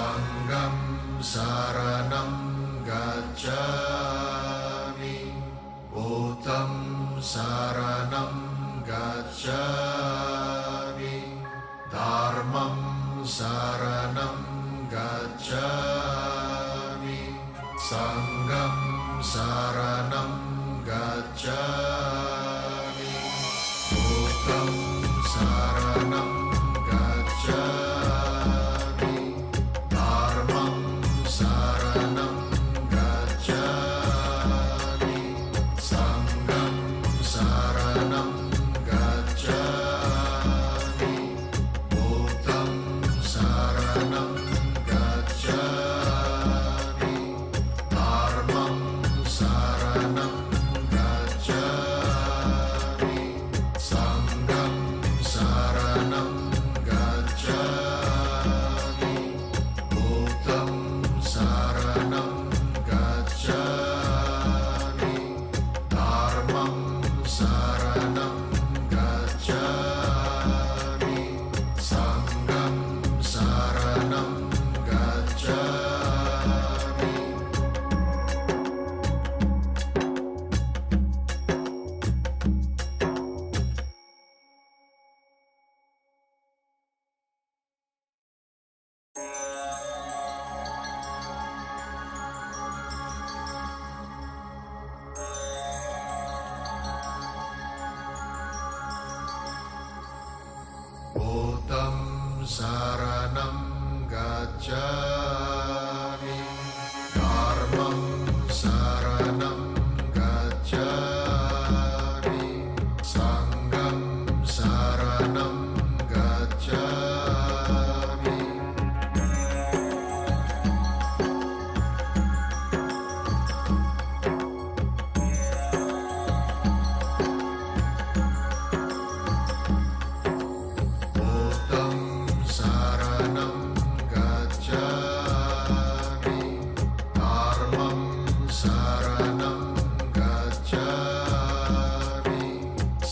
Sangham saranam gacchami, Buddham saranam gacchami, Dharmam saranam gacchami, Sangham saranam gacchami, Buddham saranam gacchami, Dharmam saranam gacchami, Sangham saranam gacchami, Buddham saranam gacchami, Dharmam saranam gacchami, Sangham saranam gacchami, Buddham saranam gacchami, Dharmam saranam gacchami, Sangham saranam gacchami. Buddham saranam gacchami, Dharmam saranam gacchami, Sangham saranam gacchami. Buddham saranam gacchami, Dharmam saranam gacchami,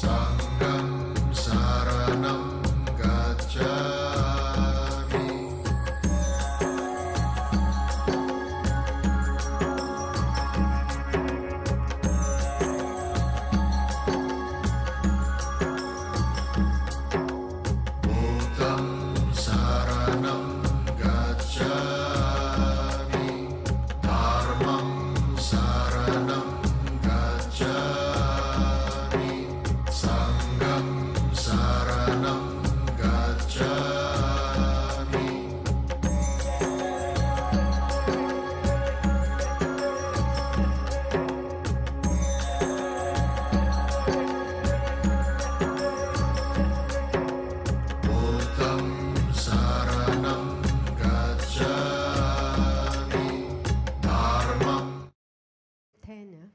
Sangham saranam gacchami. Buddham saranam gacchami, Dharmam saranam gacchami, Sangham saranam gacchami. Buddham saranam gacchami, Dharmam. 10 นะ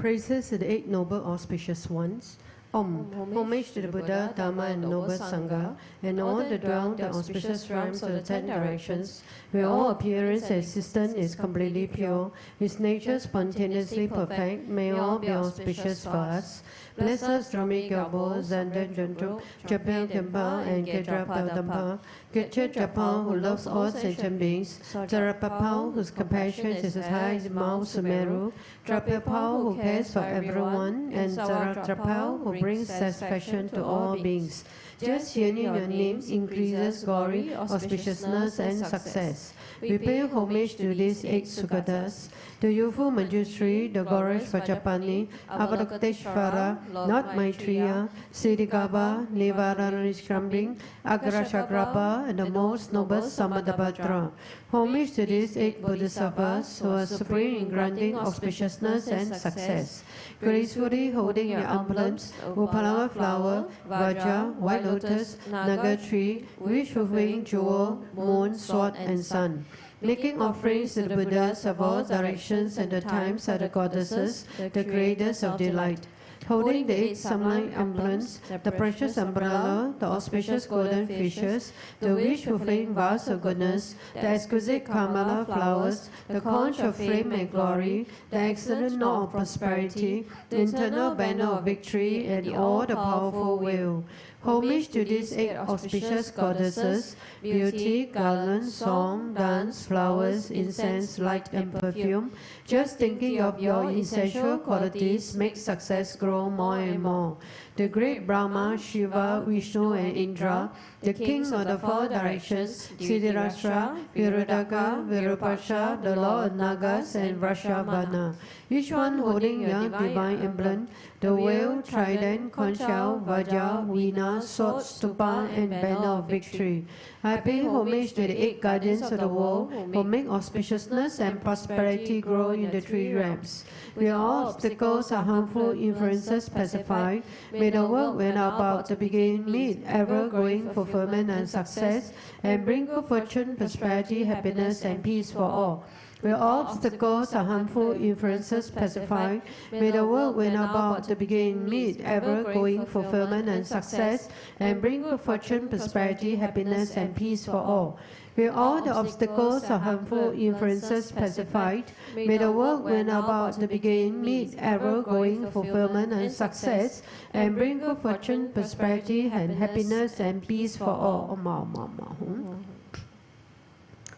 Praises to the Eight Noble Auspicious Ones. Homage to the Buddha, Dharma, and Noble Sangha, and all that dwell the auspicious realms of the 10 directions, where all appearance and existence is completely pure, His nature spontaneously perfect. May all be auspicious for us. Bless us, Drami Gyabo, Zanda Jantu, Japel Dempa, and Gedrapa Dampa, Getche Japal, who loves all sentient beings, Zarapapal, whose compassion is as high as Mount Sumeru, Drapapal, who cares for everyone, and Zaratrapal, who brings satisfaction to all beings. Just hearing your names increases glory, auspiciousness, and success. We pay homage to these 8 Sugatas, to youthful Manjushri, the Goresh Vajapani, Avadokateshvara, Lord Maitreya, Siddhigarbha, Nivaranishkambing, Agrashagrabha, and the most noble Samadabhadra. Homage to these 8 Bodhisattvas who are supreme in granting auspiciousness and success. Gracefully holding your emblems, Upalama flower, Vajra, white lotus, Naga tree, wish fulfilling jewel, moon, sword, and sun. making offerings to the Buddhas of all directions and the times are the goddesses, the creators of delight. Holding the 8 sublime emblems, the precious umbrella, the auspicious golden fishes, the wish-fulfilling vase of goodness, the exquisite Kamala flowers, the conch of flame and glory, the excellent knot of prosperity, the eternal banner of victory, and all the powerful will. Homage to these 8 auspicious goddesses, beauty, garland, song, dance, flowers, incense, light, and perfume. Just thinking of your essential qualities makes success grow more and more. The great Brahma, Shiva, Vishnu, and Indra, the kings of the 4 directions, Siddharastra, Virudaka, Virupaksha, the Lord of Nagas, and Vrishabhana, each one holding your divine emblem, the whale, trident, conch shell, vajra, veena, sword, stupa, and banner of victory. I pay homage to the 8 guardians of the world who make auspiciousness and prosperity grow in the 3 realms. May all obstacles or harmful influences pacify. May the work when about to begin meet ever-growing fulfillment and success, and bring good fortune, prosperity, happiness, and peace for all. May all obstacles or harmful influences pacify. May the world when about to begin meet ever-growing fulfillment and success, and bring good fortune, prosperity, happiness, and peace for all. May all the obstacles or harmful influences pacified. May the world when about to begin meet ever-growing fulfillment and success, and bring good fortune, prosperity, and happiness, and peace for all.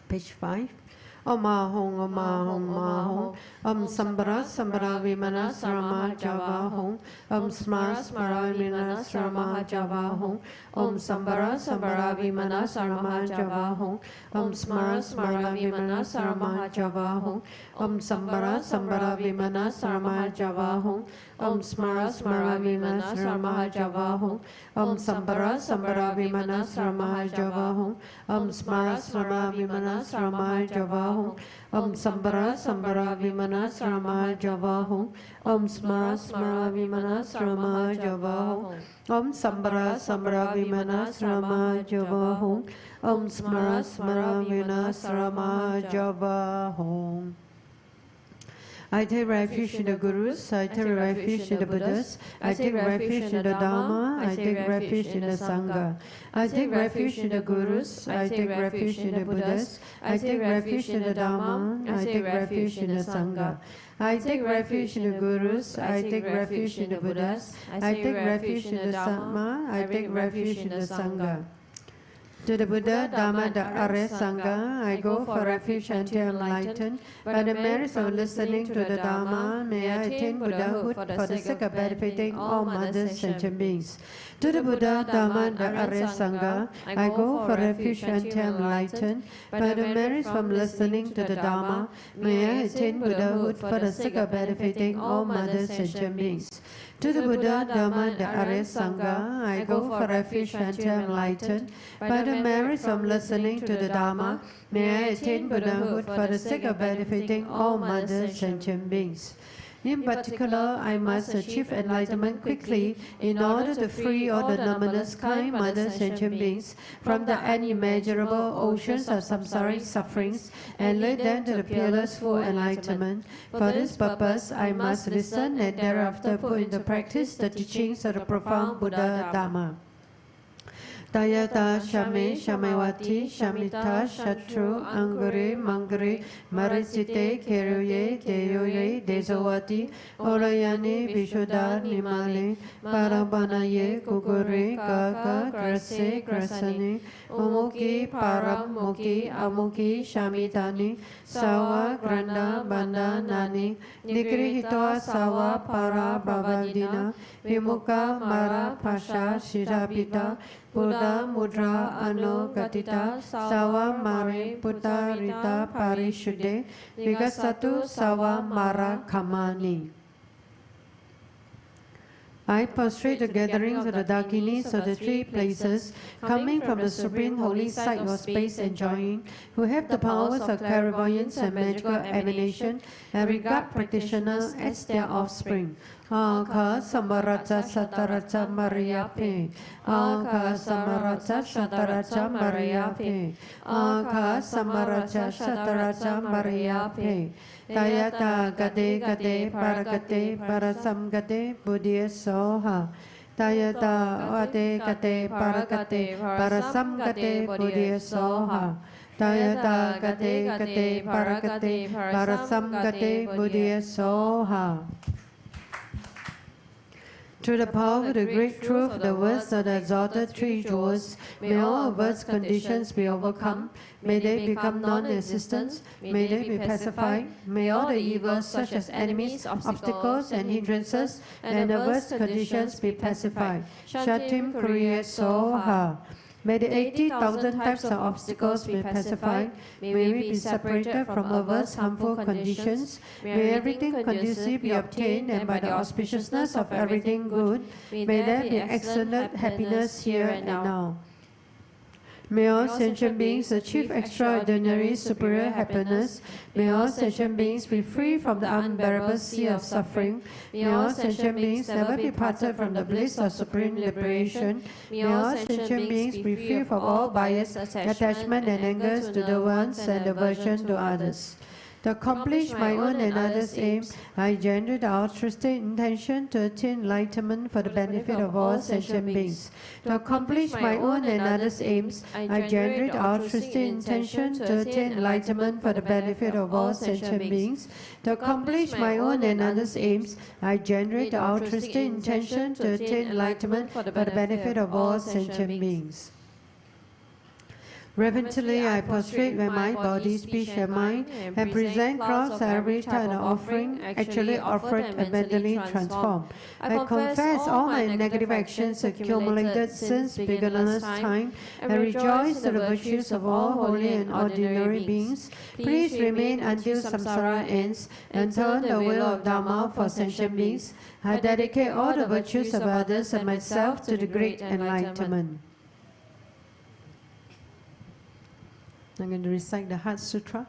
Page 5. Om Ahong, Om Ahong, Om Ahong, Om Sambara, Sambara Vimana Sarama Java Hong, Om Smara, Smara Vimana Sarama Java Hong, Om Sambara, Sambara Vimana Sarama Java Hong, Om Smara, Smara Vimana Sarama Java Hong, Om Sambara, Sambara Vimana Sarama Java Hong, Om Smara, Smara Vimana Sarama Java Hong, Om Sambara, Sambara Vimana Sarama Java Hong, Om Smara, Smara Vimana Sarama Java Hong, Om Sambara, Sambara Vimana Sarama Java Hong, Om Smara, Smara Vimana Sarama Java Hong, Om Sambara, Sambara Vimana Sarama Java Hong, Om Smara, Smara Vimana Sarama Java Hong. I take refuge in the Gurus, I take refuge in the Buddhas, I take refuge in the Dharma, I take refuge in the Sangha. I take refuge in the Gurus, I take refuge in the Buddhas, I take refuge in the Dharma, I take refuge in the Sangha. I take refuge in the Gurus, I take refuge in the Buddhas, I take refuge in the Dharma, I take refuge in the Sangha. To the Buddha, Dharma, the Arya Sangha, I go for refuge until enlightened. By the merits of listening to the Dharma, may I attain Buddhahood for the sake of benefiting all mothers, sentient beings. To the Buddha, Dharma, the Arya Sangha, I go for refuge until enlightened. By the merits from listening to the Dharma, may I attain Buddhahood for the sake of benefiting all mothers, sentient beings. To the Buddha, Dharma, the Arya Sangha, I go for refuge until enlightened. By the merits of listening to the Dharma, may I attain Buddhahood for the sake of benefiting all mothers, sentient beings. In particular, I must achieve enlightenment quickly in order to free all the numerous kind mothers, sentient beings from the unimaginable oceans of samsaric sufferings and lead them to the peerless full enlightenment. For this purpose, I must listen and thereafter put into practice the teachings of the profound Buddha Dharma. Tayata Shame Shamewati Shamita Shatru Angure Mangure Maricite Keruye Deyoye Dezawati Orayane Vishuddha Nimale Parabanaye Kukure Kaka Grase Grasane Umuki Param Muki Amuki Shamitani Sawa Granda Banda Nani Nigrihitwa Sawa Para Bhavadina Vimuka Mara Pasha Shirapita Buddha Mudra Ano Gatita Sawa Mare Buddha Rita Parishuddhe Vigasatu Sawa Mara Kamani. I prostrate the gatherings of the Dakinis of the 3 places, coming from the supreme holy site of space enjoying, who have the powers of clairvoyance and magical emanation, and regard practitioners as their offspring. Akha Samaraja Sataraja Mariyapi. Akha Samaraja Sataraja Mariyapi. Akha Samaraja Sataraja Mariyapi. Tayata Gade Gade Paragate Parasam Gade Buddhya Soha. Tayata Gade Gade Paragate Parasam Gade Buddhya Soha. Tayata Gade Gade Paragate Parasam Gade Buddhya Soha. Through the power of the great truth of the words of the exalted three jewels, may all adverse conditions be overcome, may they become non-existent, may they be pacified, may all the evils such as enemies, obstacles and hindrances and adverse conditions be pacified. Shatim Kriya Soha. May the 80,000 types of obstacles be pacified. May we be separated from adverse harmful conditions. May everything conducive be obtained, and by the auspiciousness of everything good, may there be excellent happiness here and now. May all sentient beings achieve extraordinary superior happiness. May all sentient beings be free from the unbearable sea of suffering. May all sentient beings never be parted from the bliss of supreme liberation. May all sentient beings be free from all bias, attachment and angers to the ones and aversion to others. To accomplish my own and others' aims, I generate the altruistic intention to attain enlightenment for the benefit of all sentient beings. To accomplish my own and others' aims, I generate the altruistic intention to attain enlightenment for the benefit of all sentient beings. To accomplish my own and others' aims, I generate the altruistic intention to attain enlightenment for the benefit of all sentient beings. Reverently I prostrate with my body, speech and mind, and present crowds every time an offering, actually offered and mentally transformed. I confess all my negative actions accumulated since beginner's time, and rejoice in the virtues of all holy and ordinary beings. Please remain until samsara ends, and turn the wheel of Dharma for sentient beings. I dedicate all the virtues of others and myself to the great enlightenment. I'm going to recite the Heart Sutra.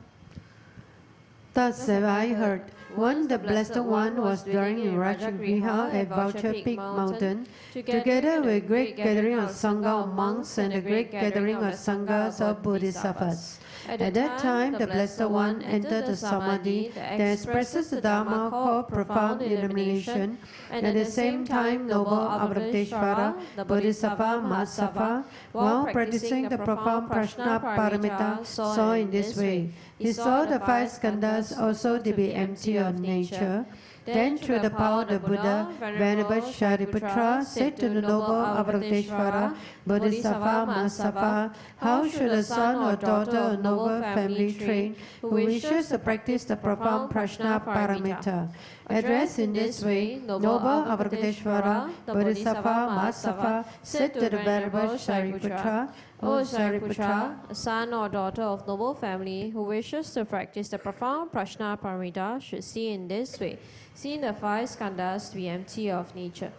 Thus have I heard. Once the Blessed One was dwelling in Rajagriha at Vulture Peak Mountain, together with great gathering of Sangha of monks and the great gathering of Sanghas of Bodhisattvas. At that time, the Blessed One entered the Samadhi that expresses the Dharma called profound illumination, and at the same time, noble Avalokiteshvara, the Bodhisattva Mahasattva, while practicing the profound Prajna Paramita, saw in this way. He saw the five skandhas also to be empty of nature. Then, through the power of the Buddha, Venerable Shariputra said to the noble Avalokiteshvara, Bodhisattva Mahasattva, how should a son or daughter of noble family train who wishes to practice the profound Prajna Paramita? Addressed in this way, noble Avalokiteshvara, Bodhisattva Mahasattva said to the Venerable Shariputra, O Shariputra, a son or daughter of noble family who wishes to practice the profound Prajna Paramita should see in this way, seeing the five skandhas to be empty of nature.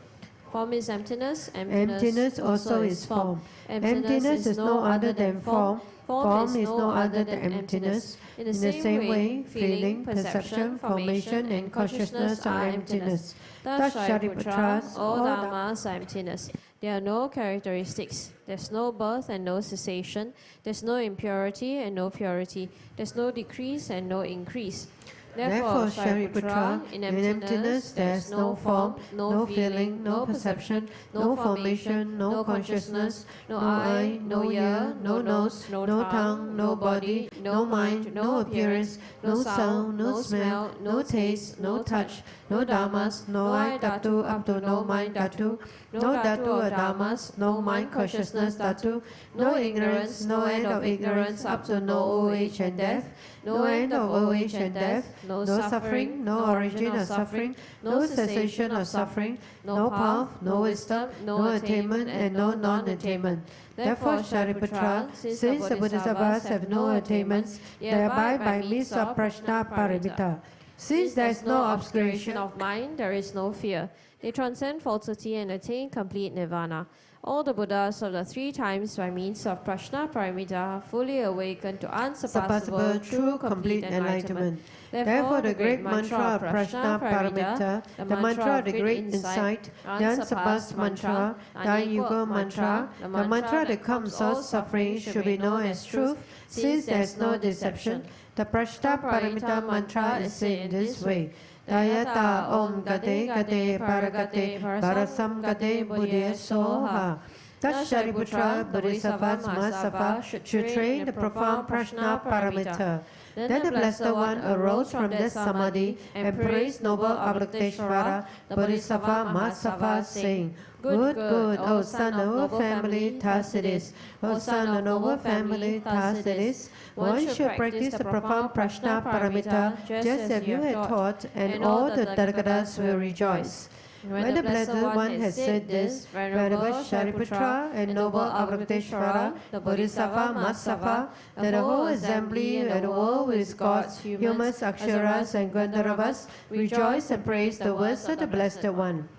Form is emptiness, emptiness also is form. Emptiness is no other than form. Form is no other than emptiness. In the same way, feeling, perception, formation, and consciousness are emptiness. Thus, Shariputra, all dharmas are emptiness. There are no characteristics. There's no birth and no cessation. There's no impurity and no purity. There's no decrease and no increase. Therefore, Shariputra, in emptiness there is no form, no feeling, no perception, no formation, no consciousness, no eye, no ear, no nose, no tongue, no body, no mind, no appearance, no sound, no smell, no taste, no touch, no dharmas, no I dhatu up to no mind dhatu, no dhatu or dharmas, no mind consciousness dhatu, no ignorance, no end of ignorance up to no old age and death, no end of old age and death, no suffering, no origin of suffering, no cessation of suffering, no path, no wisdom, no attainment and no non-attainment. Therefore, Shariputra, since the Bodhisattvas have no attainments, they abide by means of Prajna Paramita. Since there is no obscuration obscuration of mind, there is no fear. They transcend falsity and attain complete nirvana. All the Buddhas of the 3 times by means of Prajna Paramita fully awakened to unsurpassable, true, complete enlightenment. Therefore, the great mantra of Prajna Paramita, the mantra of the great insight, the unsurpassed mantra, the Ayuga mantra, the mantra that comes all suffering should be known as truth, since there is no deception. The Prajna Paramita mantra is said in this way. Dayata Om Gate Gate Paragate Parasam Gate Buddhya Soha. Thus Shariputra Bodhisattva Mahasava should train the profound Prajna Paramita. Then the Blessed One arose from this samadhi and praised noble Avalokiteshvara, the Bodhisattva Mahasava, saying, Good, good, O son of noble family, thus it is. O son of noble family, thus it is. One should practice the profound Prajna Paramita just as you had taught, and all the Tathagatas will rejoice. When the Blessed One has said this, Venerable Shariputra and noble Avalokiteshvara, the Bodhisattva Mahasava, that the whole assembly and the world with its gods, humans, aksharas, and gandharvas rejoice and praise the words of the Blessed One.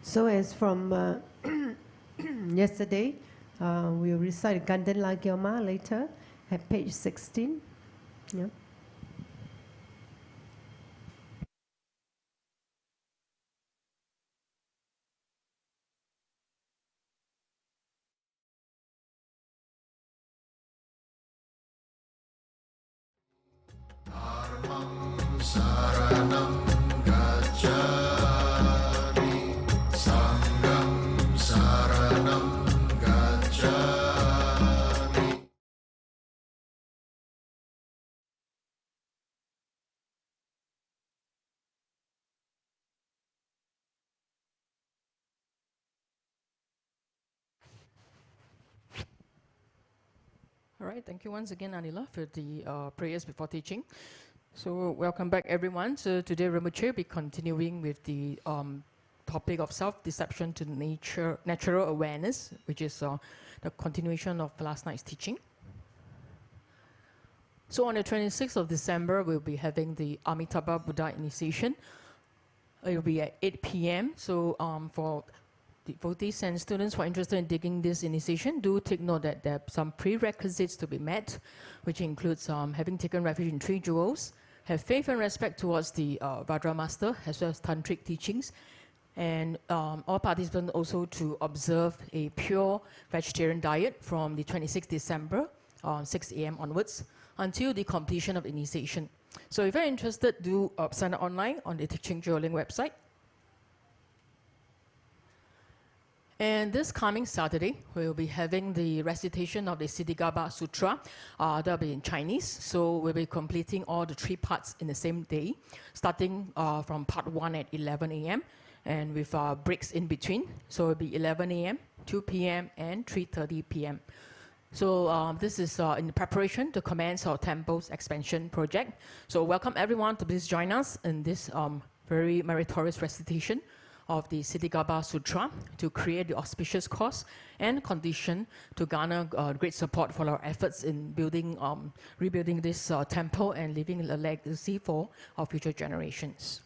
So as from yesterday, we'll recite Ganden Lagyama later at page 16. Yeah. Dharmam saranam gacchami, Sangham saranam gacchami. All right, thank you once again, Anila, for the prayers before teaching. So welcome back, everyone. So today, Rinpoche will be continuing with the topic of self-deception to natural awareness, which is the continuation of last night's teaching. So on the 26th of December, we'll be having the Amitabha Buddha initiation. It will be at 8 p.m. So for devotees and students who are interested in taking this initiation, do take note that there are some prerequisites to be met, which includes having taken refuge in 3 jewels, have faith and respect towards the Vajra Master, as well as Tantric teachings, and all participants also to observe a pure vegetarian diet from the 26th December, 6 a.m. onwards, until the completion of initiation. So if you're interested, do sign up online on the Teaching Joling website. And this coming Saturday, we'll be having the recitation of the Kshitigarbha Sutra. That'll be in Chinese. So we'll be completing all the 3 parts in the same day, starting from part 1 at 11 a.m. and with breaks in between. So it'll be 11 a.m., 2 p.m., and 3:30 p.m. So this is in preparation to commence our temple's expansion project. So welcome everyone to please join us in this very meritorious recitation of the Kshitigarbha Sutra to create the auspicious cause and condition to garner great support for our efforts in building, rebuilding this temple and leaving a legacy for our future generations.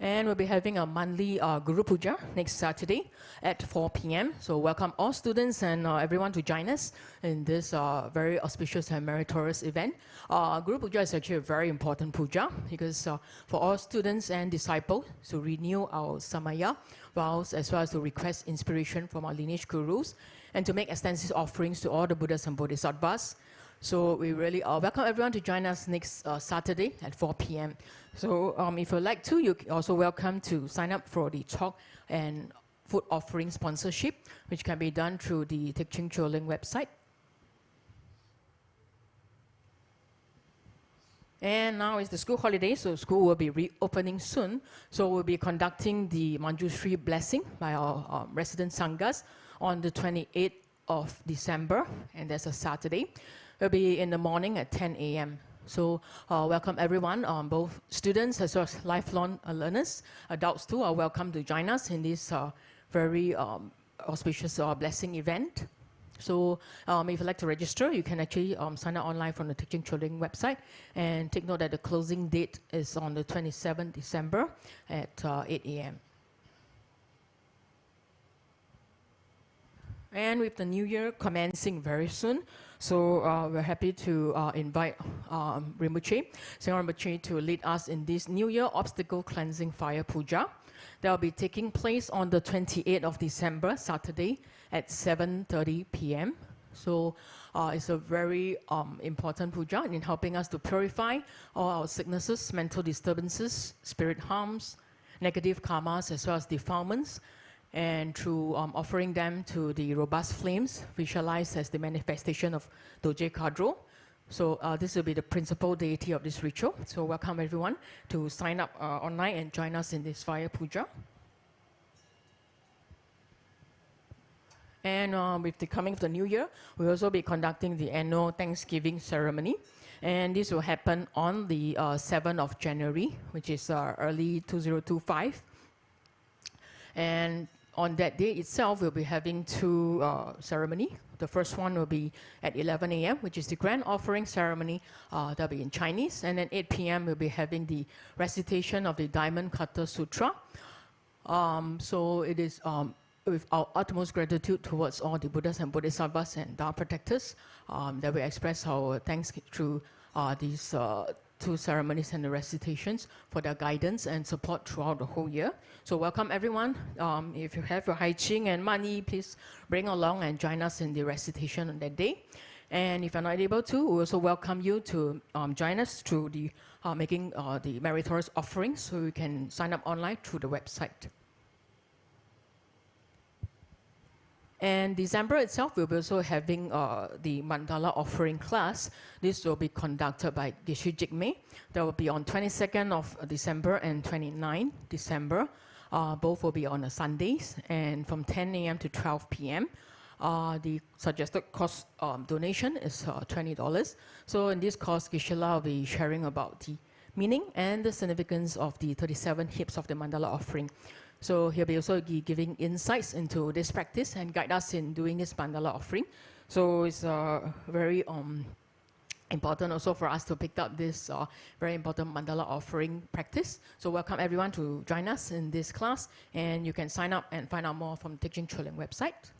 And we'll be having a monthly Guru Puja next Saturday at 4 p.m. So welcome all students and everyone to join us in this very auspicious and meritorious event. Guru Puja is actually a very important puja because for all students and disciples to renew our samaya vows as well as to request inspiration from our lineage gurus and to make extensive offerings to all the Buddhas and Bodhisattvas. So we really welcome everyone to join us next Saturday at 4 p.m. So if you'd like to, you're also welcome to sign up for the talk and food offering sponsorship, which can be done through the Teaching Joling website. And now it's the school holiday, so school will be reopening soon. So we'll be conducting the Manjushri blessing by our resident Sanghas on the 28th of December, and that's a Saturday. It'll be in the morning at 10 a.m. So welcome everyone, both students as well as lifelong learners. Adults too are welcome to join us in this very auspicious blessing event. So if you'd like to register, you can actually sign up online from the Teaching Children website. And take note that the closing date is on the 27th December at 8 a.m. And with the new year commencing very soon, so we're happy to invite Rinpoche, Sri Rinpoche, to lead us in this New Year Obstacle Cleansing Fire Puja. That will be taking place on the 28th of December, Saturday, at 7:30 p.m. So it's a very important puja in helping us to purify all our sicknesses, mental disturbances, spirit harms, negative karmas, as well as defilements. And through offering them to the robust flames, visualized as the manifestation of Doje Kadro. So this will be the principal deity of this ritual. So welcome everyone to sign up online and join us in this fire puja. And with the coming of the new year, we'll also be conducting the annual Thanksgiving ceremony. And this will happen on the 7th of January, which is early 2025. And on that day itself, we'll be having two ceremonies. The first one will be at 11 a.m., which is the grand offering ceremony. That'll be in Chinese. And then 8 p.m., we'll be having the recitation of the Diamond Cutter Sutra. So it is with our utmost gratitude towards all the Buddhas and Bodhisattvas and Dharma protectors that we express our thanks through these two ceremonies and the recitations for their guidance and support throughout the whole year. So welcome everyone. If you have your Hai Ching and money, please bring along and join us in the recitation on that day. And if you're not able to, we also welcome you to join us through the making the meritorious offerings, so you can sign up online through the website. And December itself, we'll be also having the Mandala offering class. This will be conducted by Geshe Jigme. That will be on 22nd of December and 29th December. Both will be on Sundays, and from 10 a.m. to 12 p.m. The suggested cost donation is $20. So in this course, Geshe-la will be sharing about the meaning and the significance of the 37 hips of the Mandala offering. So he'll be also giving insights into this practice and guide us in doing this Mandala offering. So it's very important also for us to pick up this very important Mandala offering practice. So welcome everyone to join us in this class, and you can sign up and find out more from Teaching Children website.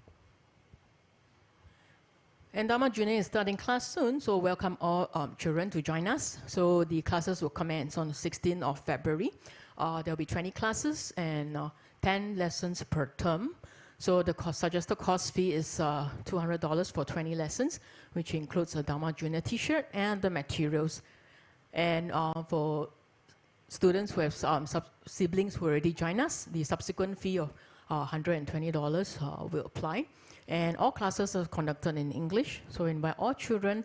And Dharma Junior is starting class soon, so welcome all children to join us. So the classes will commence on the 16th of February. There'll be 20 classes and 10 lessons per term. So the suggested cost fee is $200 for 20 lessons, which includes a Dharma Junior t-shirt and the materials. And for students who have siblings who already joined us, the subsequent fee of $120 will apply. And all classes are conducted in English, so invite all children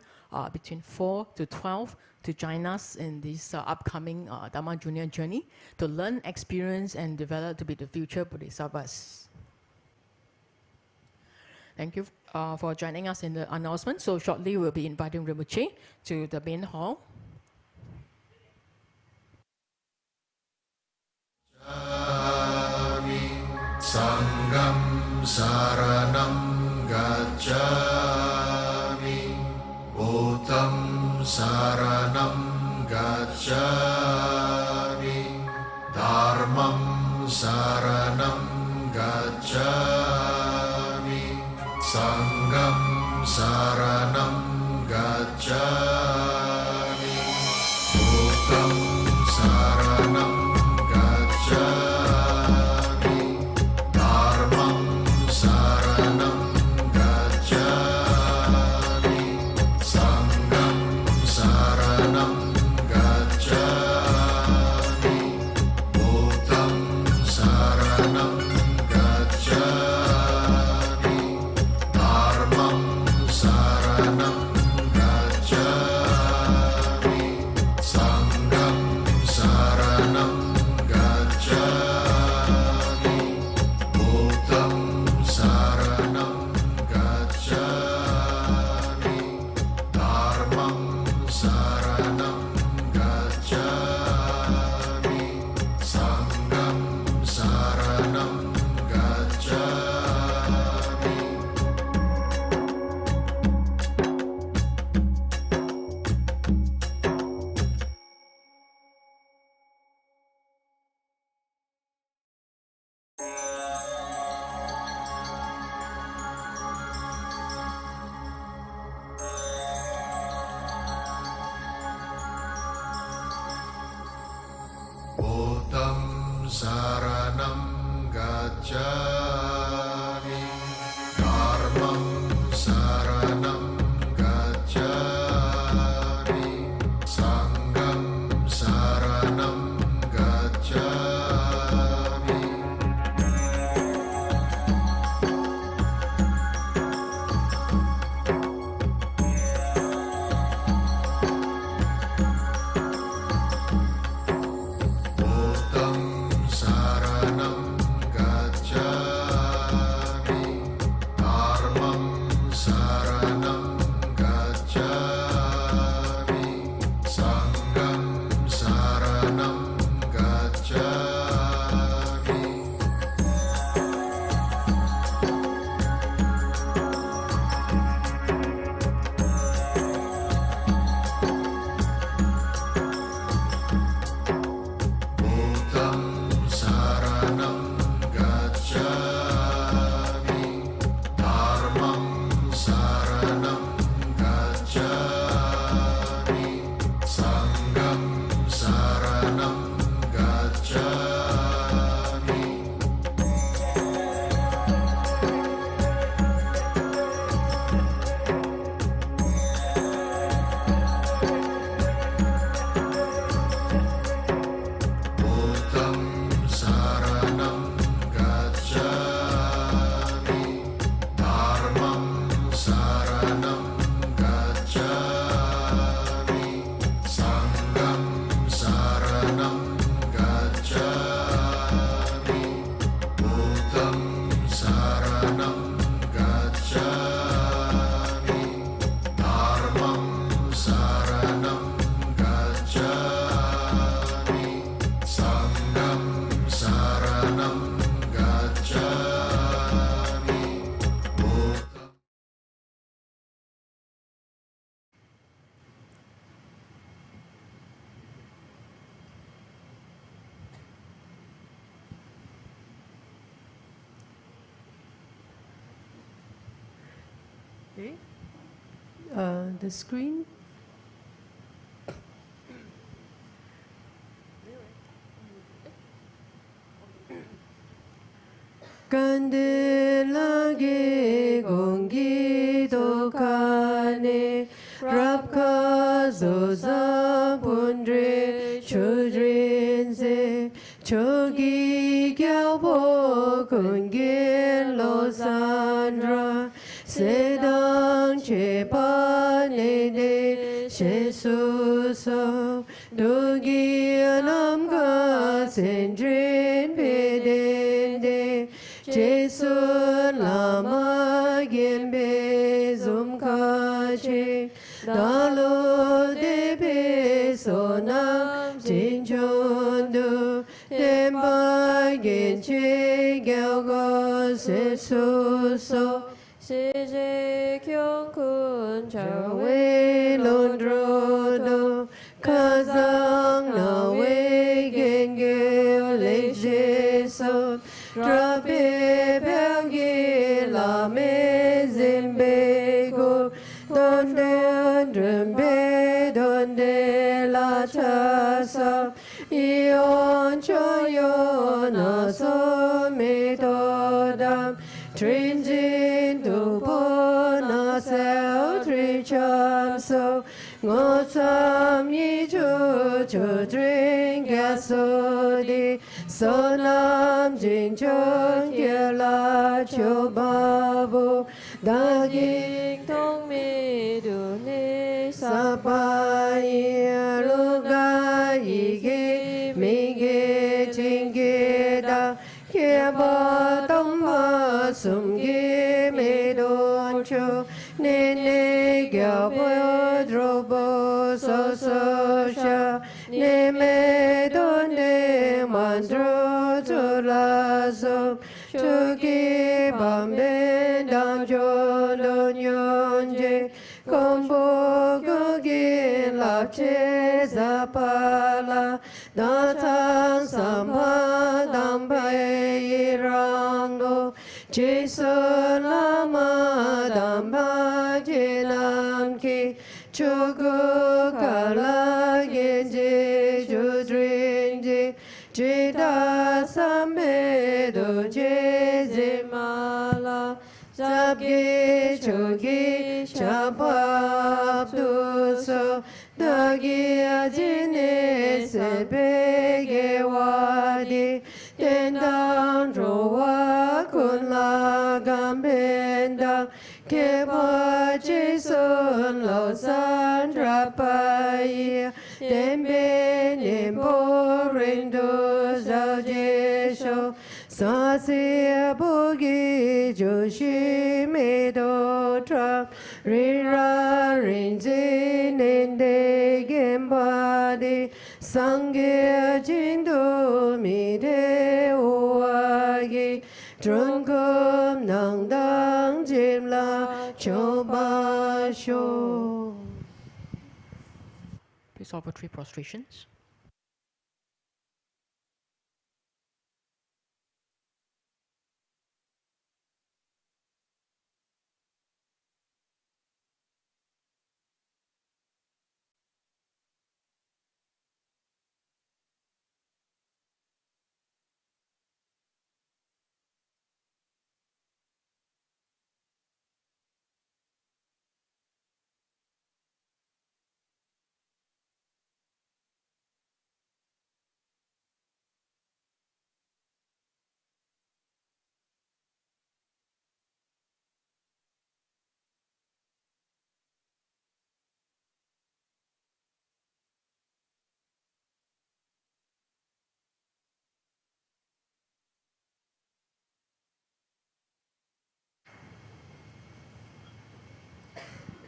between 4 to 12 to join us in this upcoming Dharma Junior journey to learn, experience, and develop to be the future Bodhisattvas. Thank you for joining us in the announcement. So shortly we'll be inviting Rinpoche to the main hall. Sangam saranam gacchami, Bhutam saranam gacchami, Dharmam saranam gacchami, Sangam saranam gacchami, Bhutam saranam gacchami. saranam gacchami, dharmam saranam gacchami, sangham saranam gacchami. Buddham saranam gacchami, dharmam saranam gacchami, sangham saranam gacchami. Buddham saranam gacchami, dharmam saranam gacchami, sangham saranam gacchami. Buddham saranam gacchami, dharmam saranam gacchami, sangham saranam gacchami. Buddham saranam gacchami, dharmam saranam gacchami, sangham saranam gacchami. Buddham. Okay. The screen. 간들나게 공기독하네 랍카소사 본드레 주드린세 조기교보 근길로산라 세당 제반에네 세수서 누기남가 센드린 베덴데 제수 라마 겐베 좀카체 달로 데베 소남 진존도 덴바겐체 겨거 세수서 𝐶𝐿 론드로도 가장 나웨 겐겔레제소 드라베 벽이 라메 젬베고 돈데 드베 돈데 라차사 이온 초요나소 메도담 트린진 두보나세오 트리참소 ngô chu drink gasodi sonam jing chon kia la chu babu daging tong mi du ni sapai luga yigi mingi jingi da kia ba tong ma sum gi mi don chu ne ne gya bo dro bo so so sha ne me don ne man dro chu la so chu ki bam ben dang jo lo nyon je kom bo go gi la che za pa la da tang sam pa dam bai rang do je so la ma dam ba je nam ki chu gu ka la gen je ju drin je je da 조기 조기 잡합두서 덕이야지네 새벽에와디 된당조와 군라감벤당 개바지선 로산드라파이 덴베님보린도 자제쇼 사시야 보기 조심해도 참 리라 린지는데 겐바디 상계 진도 미래오하기 중금 낭당 짐라 초바쇼. Please offer 3 prostrations.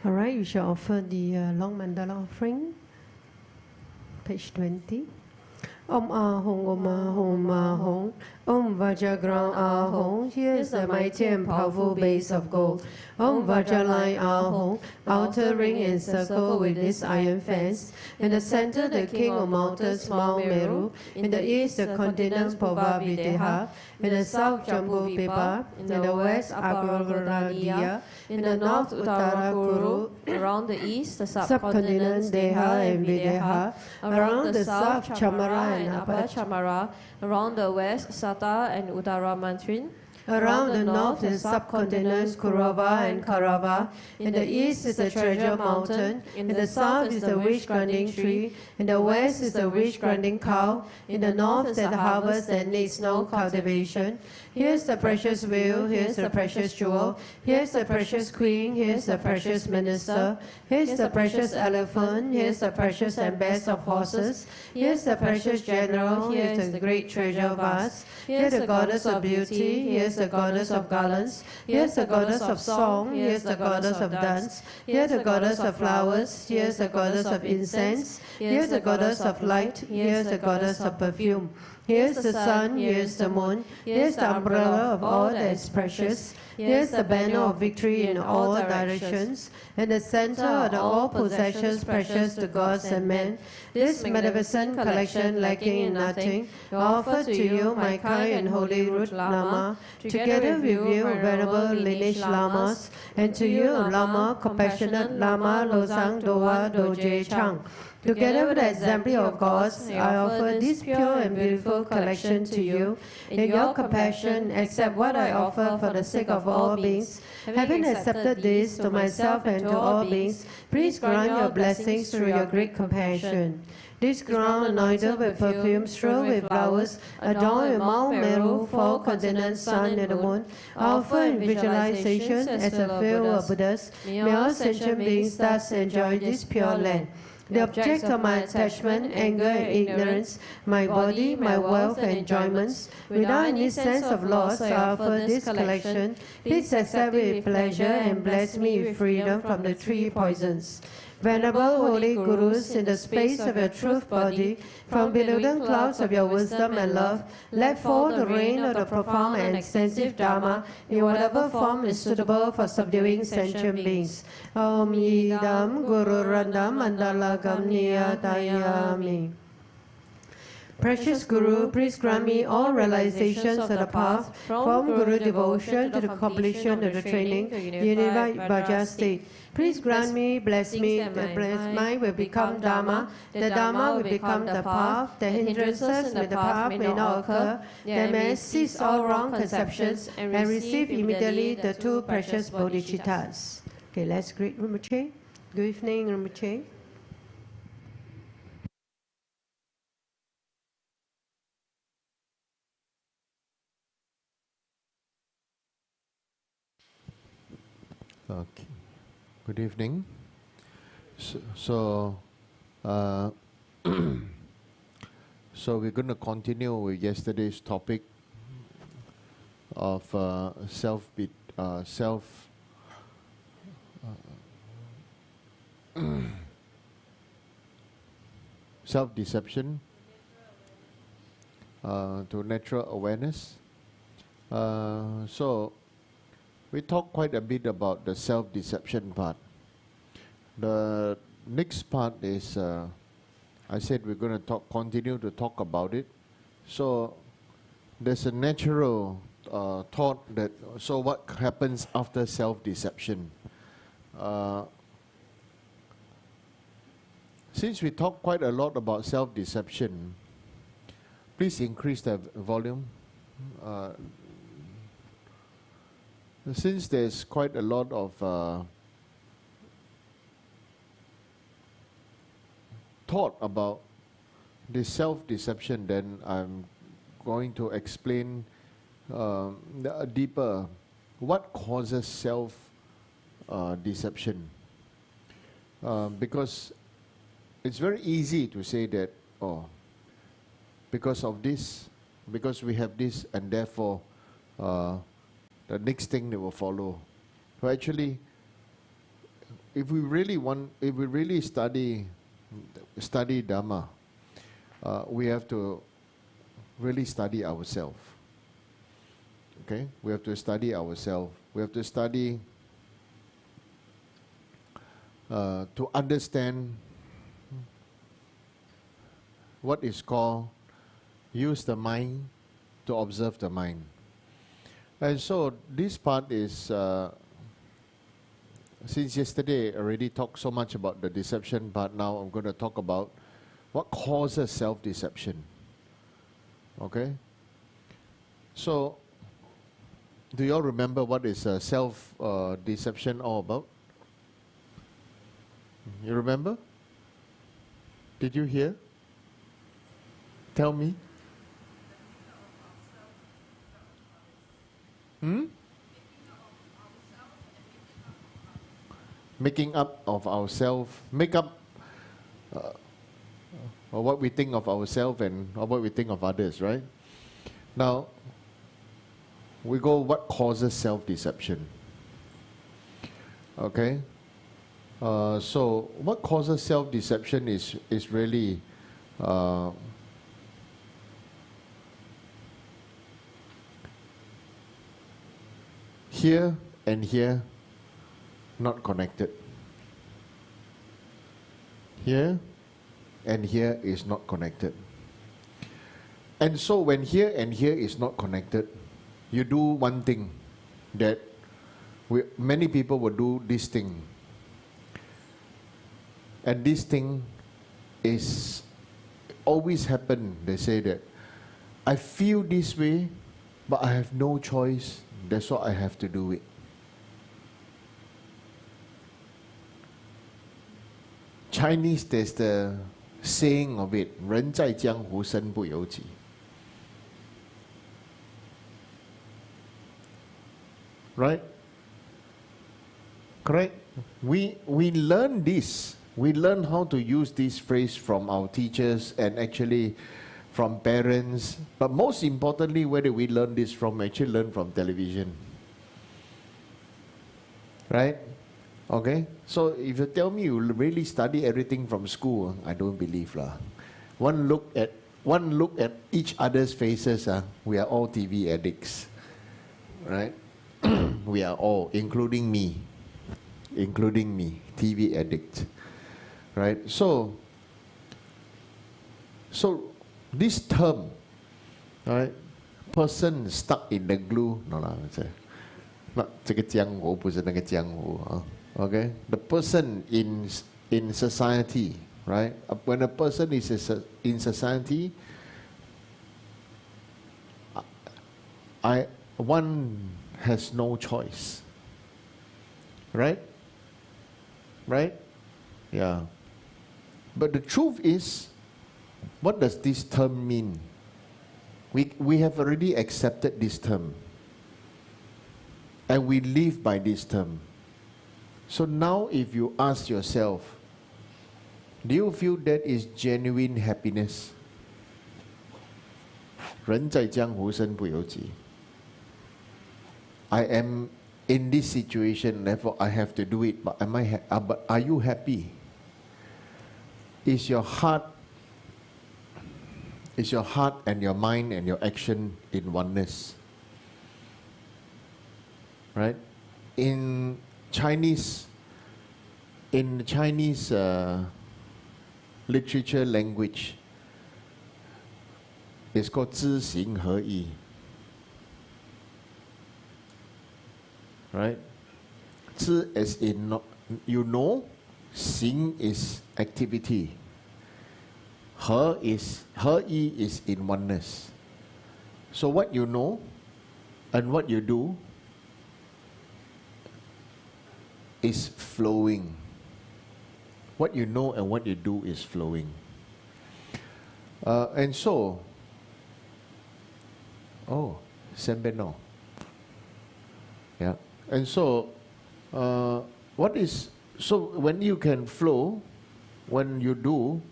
All right, you shall offer the long mandala offering. Page 20. Om Ahong, Om Ahong, Ahong. Om Vajragram Ahong. Here's the mighty and powerful base of gold. Om Vajraline Ahong. Outer ring encircled with this iron fence. In the center, the king of mountains, Mount Meru. In the east, the continents Pavavideha. In the south, Jambu Pipa. In the west, Agaradia. In the north, Uttarakuru. Around the east, the Subcontinents Deha and Videha. Around the south, Chamara and Upper Chamara. Around the west, Sata and Uttaramantrin. Around the north, the subcontinents Kurava and Karava. In the east is the treasure mountain. In the south is the wish-granting tree. In the west is the wish-granting cow. In the north is the harvest that needs no cultivation. Here's the precious wheel, here's the precious jewel, here's the precious queen, here's the precious minister, here's the precious elephant, here's the precious and best of horses, here's the precious general, here's the great treasure vase, here's the goddess of beauty, here's the goddess of garlands, here's the goddess of song, here's the goddess of dance, here's the goddess of flowers, here's the goddess of incense, here's the goddess of light, here's the goddess of perfume. Here's the sun, here's the moon, here's the umbrella of all that is precious, here's the banner of victory in all directions, and the center of the all possessions precious to gods and men. This magnificent collection, lacking in nothing, I offer to you, my kind and holy root Lama, together with you, venerable lineage Lamas, and to you, Lama, compassionate Lama Losang Dowa Doje Chang. Together with the exemplary of gods, I offer this pure and beautiful collection to you. In your compassion, accept what I offer for the sake of all beings. Having accepted this to myself and to all beings, please grant your blessings through your great compassion. This ground anointed with perfume, strewn with flowers, adorned with Mount Meru, 4 continents, sun and the moon, offer in visualization as a field of Buddhas. May all sentient beings thus enjoy this pure land. The object of my attachment, anger and ignorance, my body, my wealth and enjoyments, without any sense of loss, I offer this collection. Please accept it with pleasure and bless me with freedom from the 3 poisons. Venerable holy Gurus, in the space of your truth body, from below the clouds of your wisdom and love, let fall the rain of the profound and extensive Dharma in whatever form is suitable for subduing sentient beings. Om Idam Guru Randam Mandala Gam Niyatayami. Precious Guru, please grant me all realizations of the path from Guru devotion to the completion of the training, the unified Vajra state. Please grant me, bless me, the blessed mind will become Dharma, the Dharma will become the path, the hindrances in the path may not occur, that may cease all wrong conceptions and receive immediately the two precious bodhicittas. Okay, let's greet Rinpoche. Good evening, Rinpoche. Okay. Good evening. So we're going to continue with yesterday's topic of self-deception to natural awareness. So we talked quite a bit about the self-deception part. The next part is, I said we're going to continue to talk about it. So there's a natural thought that, so what happens after self-deception? Since we talk quite a lot about self-deception, please increase the volume. Since there's quite a lot of thought about this self-deception, then I'm going to explain deeper what causes self-deception. Because it's very easy to say that, oh, because of this, because we have this, and therefore the next thing that will follow. So actually, if we really study Dhamma, we have to really study ourselves. Okay, we have to study ourselves. We have to study to understand what is called use the mind to observe the mind. And so this part is, since yesterday I already talked so much about the deception part, now I'm going to talk about what causes self-deception. Okay? So, do you all remember what is self-deception all about? You remember? Did you hear? Tell me. Making up of ourselves, make up what we think of ourselves and what we think of others, right? Now, we go what causes self-deception. Okay? So, what causes self-deception is really here and here not connected. Here and here is not connected. And so when here and here is not connected, you do one thing that many people will do this thing. And this thing is always happen. They say that I feel this way, but I have no choice. That's why I have to do it. Chinese, there's the saying of it, 人在江湖身不由己. Right? Correct? We learn this. We learn how to use this phrase from our teachers and actually from parents. But most importantly, where do we learn this from? Actually learn from television. Right? Okay? So if you tell me you really study everything from school, I don't believe lah. One look at each other's faces, we are all TV addicts. Right? We are all, including me, TV addict. Right? So this term, right? Person stuck in the glue, no lah, not 这个江湖不是那个江湖啊 okay? The person in society, right? When a person is in society, one has no choice, right? Right? Yeah. But the truth is, what does this term mean? We have already accepted this term. And we live by this term. So now if you ask yourself, do you feel that is genuine happiness? 人在江湖身不由己. I am in this situation, therefore I have to do it. But but are you happy? Is your heart and your mind and your action in oneness? Right? In Chinese literature language, it's called 知行合一. Right? 知 as in you know, 行 is activity. 合一 is in oneness. So what you know and what you do is flowing. What you know and what you do is flowing. And so, Sembeno. Yeah. And so, so when you can flow, when you do,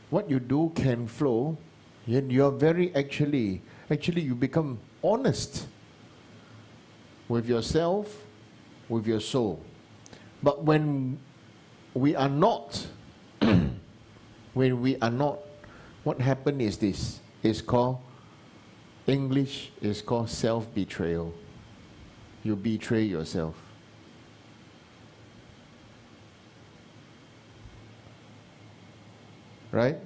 what you do can flow, and you are very actually you become honest with yourself, with your soul. But when we are not, what happened is this. It's called, English is called self-betrayal. You betray yourself. Right?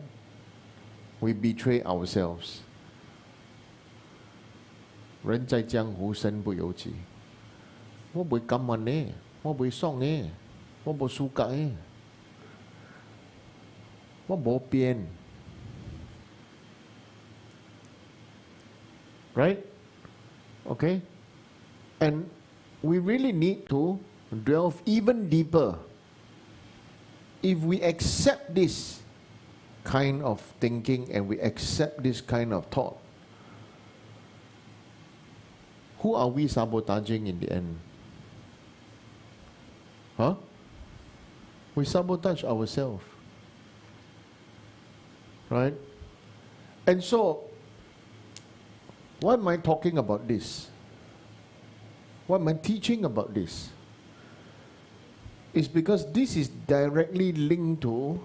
We betray ourselves. 人在江湖身不由己. 我不甘愿呢，我不爽呢，我不输格呢，我不变. Right? Okay? And we really need to delve even deeper. If we accept this kind of thinking and we accept this kind of thought, who are we sabotaging in the end? Huh? We sabotage ourselves. Right? And so, why am I talking about this? Why am I teaching about this? It's because this is directly linked to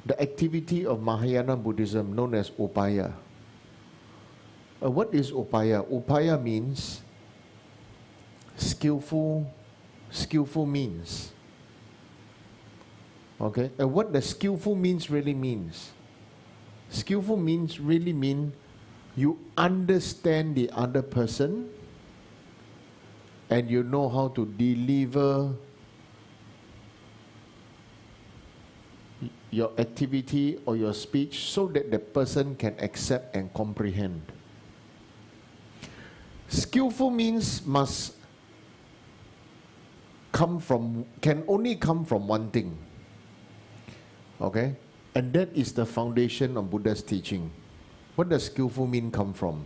the activity of Mahayana Buddhism known as upaya. What is upaya? Upaya means skillful means. Okay? And what the skillful means really means? Skillful means really mean you understand the other person and you know how to deliver your activity or your speech so that the person can accept and comprehend. Skillful means can only come from one thing. Okay? And that is the foundation of Buddha's teaching. What does skillful mean come from?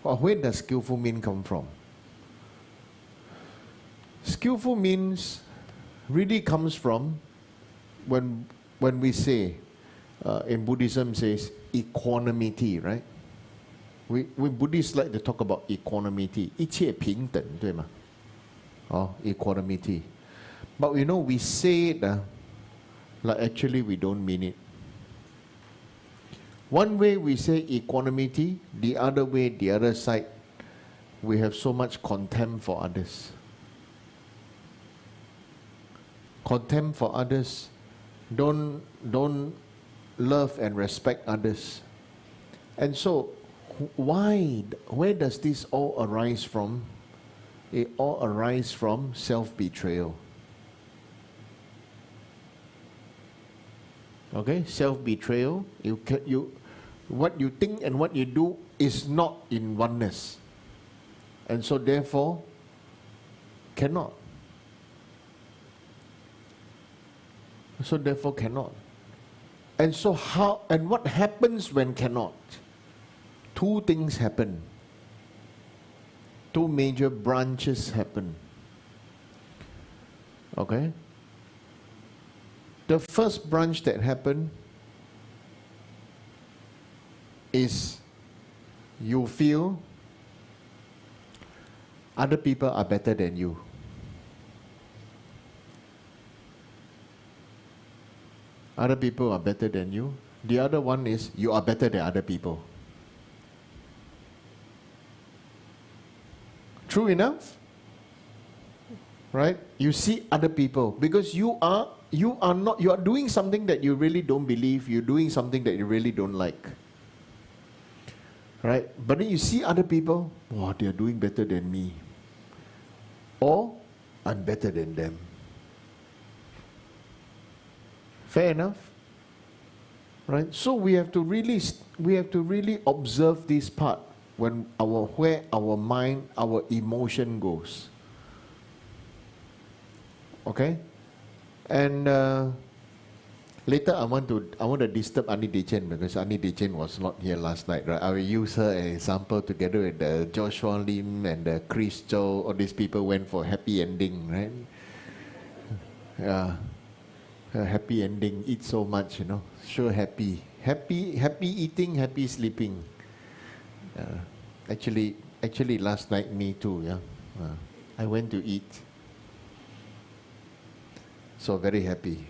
Or where does skillful mean come from? Skillful means really comes from when we say, in Buddhism says equanimity, right? We Buddhists like to talk about equanimity. 一切平等, 对吗? Equanimity. But you know, we say it, like actually we don't mean it. One way we say equanimity, the other way, the other side, we have so much contempt for others. Contempt for others, don't love and respect others. And so, where does this all arise from? It all arises from self-betrayal. Okay, self-betrayal. What you think and what you do is not in oneness, and so therefore cannot. So therefore cannot. And so how and what happens when cannot? Two things happen. Two major branches happen. Okay? The first branch that happened is you feel other people are better than you. Other people are better than you. The other one is you are better than other people. True enough? Right? You see other people because you are doing something that you really don't believe, you're doing something that you really don't like. Right? But then you see other people, wow, they're doing better than me. Or I'm better than them. Fair enough? Right? So we have to really observe this part when where our mind, our emotion goes. Okay? And later I want to disturb Ani Dechen because Ani Dechen was not here last night, right? I will use her as an example together with Joshua Lim and Chris Chow. All these people went for happy ending, right? Yeah. Happy ending, eat so much, you know. Sure happy. Happy eating, happy sleeping. Actually last night me too, yeah. I went to eat. So very happy.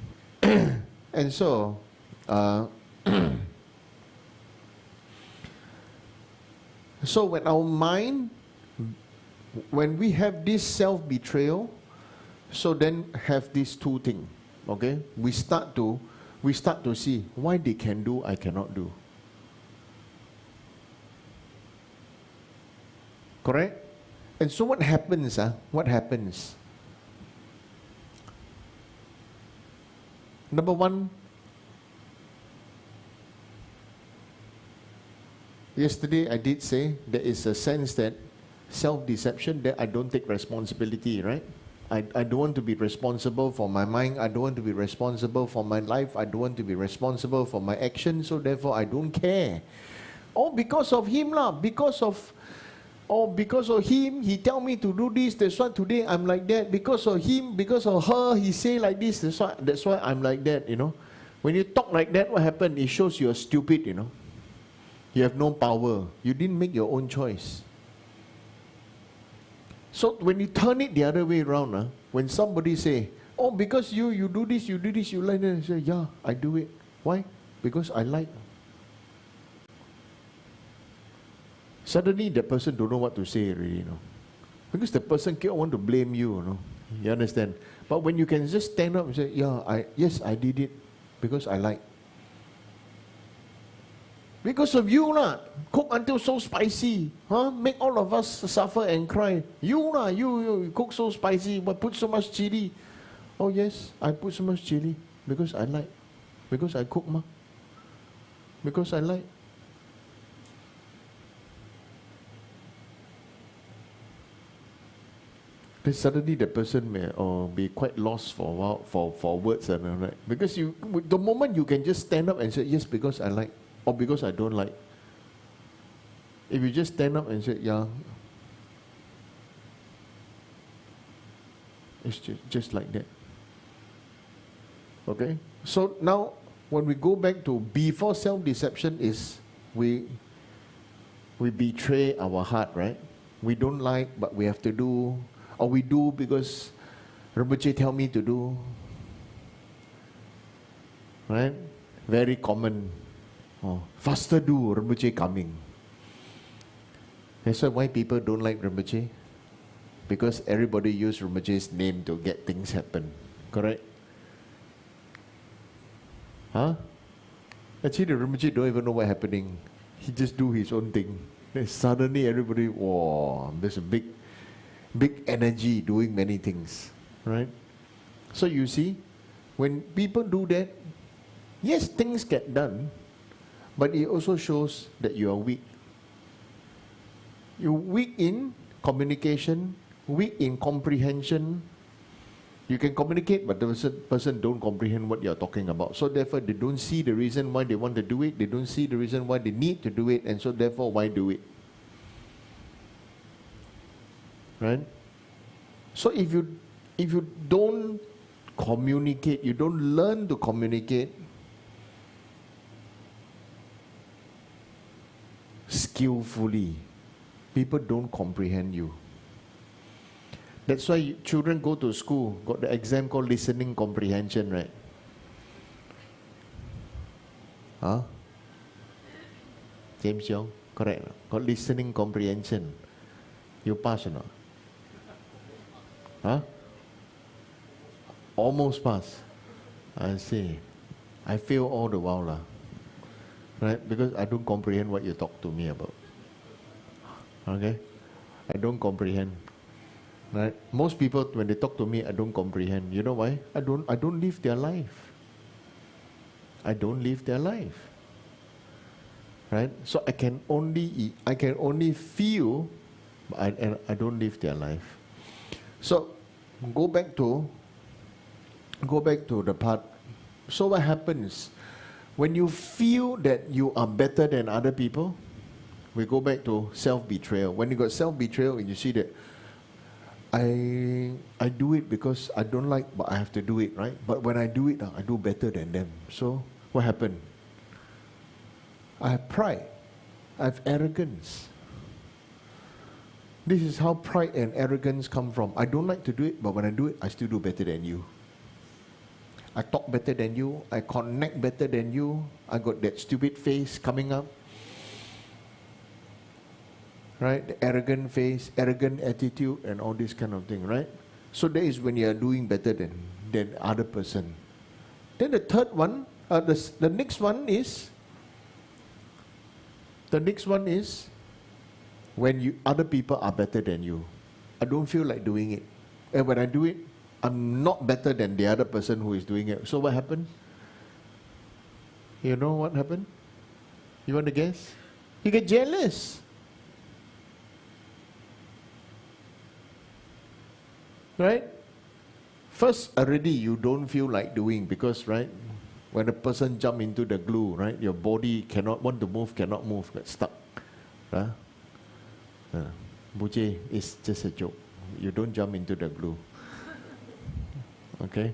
And so, so when our mind, when we have this self-betrayal, so then have these two things, okay? We start to see why they can do, I cannot do. Correct? And so what happens? What happens? Number one, yesterday I did say there is a sense that self-deception, that I don't take responsibility, right? I don't want to be responsible for my mind, I don't want to be responsible for my life, I don't want to be responsible for my actions, so therefore I don't care. Oh, because of him lah, because of him, he tell me to do this, that's why today I'm like that. Because of him, because of her, he say like this, that's why I'm like that, you know. When you talk like that, what happened? It shows you're stupid, you know. You have no power. You didn't make your own choice. So when you turn it the other way around, when somebody say, oh, because you do this, you like that, you say, yeah, I do it. Why? Because I like. Suddenly the person don't know what to say already, you know. Because the person can't want to blame you, you know. You understand? But when you can just stand up and say, yeah, yes, I did it because I like. Because of you lah, cook until so spicy, make all of us suffer and cry. You lah, you cook so spicy, but put so much chili. Oh yes, I put so much chili because I like. Because I cook ma. Because I like. Then suddenly the person may be quite lost for a while for words, right? Because the moment you can just stand up and say, yes, because I like, or because I don't like. If you just stand up and say, yeah, it's just like that. Okay? So now, when we go back to before self-deception is, we betray our heart, right? We don't like, but we have to do. Or we do because Rinpoche tell me to do. Right? Very common. Oh, faster do, Rinpoche coming. That's why people don't like Rinpoche. Because everybody use Rinpoche's name to get things happen. Correct? Huh? Actually, the Rinpoche don't even know what's happening. he just do his own thing. Then suddenly everybody, whoa, there's a big energy doing many things, right? So you see, when people do that, yes, things get done, but it also shows that you are weak. You're weak in communication, weak in comprehension. You can communicate, but the person don't comprehend what you're talking about. So therefore, they don't see the reason why they want to do it. They don't see the reason why they need to do it. And so therefore, why do it? Right? So if you don't communicate, you don't learn to communicate skillfully, people don't comprehend you. That's why children go to school, got the exam called listening comprehension, right? Huh? James Young, correct. Got listening comprehension. You pass or not? Huh? Almost pass. I see. I fail all the while lah. Right? Because I don't comprehend what you talk to me about. Okay? I don't comprehend. Right? Most people, when they talk to me, I don't comprehend. You know why? I don't live their life. I don't live their life. Right? So I can only feel, but I don't live their life. So go back to the part. So what happens when you feel that you are better than other people? We go back to self-betrayal. When you got self-betrayal and you see that I do it because I don't like, but I have to do it, right? But when I do it, I do better than them. So what happened? I have pride. I have arrogance. This is how pride and arrogance come from. I don't like to do it, but when I do it, I still do better than you. I talk better than you. I connect better than you. I got that stupid face coming up. Right? The arrogant face, arrogant attitude, and all this kind of thing, right? So that is when you are doing better than other person. Then the third one, the next one is when other people are better than you. I don't feel like doing it. And when I do it, I'm not better than the other person who is doing it. So what happened? You know what happened? You want to guess? You get jealous. Right? First, already you don't feel like doing because, right, when a person jump into the glue, right, your body cannot want to move, cannot move, get stuck. Buje, it's just a joke. You don't jump into the glue. Okay?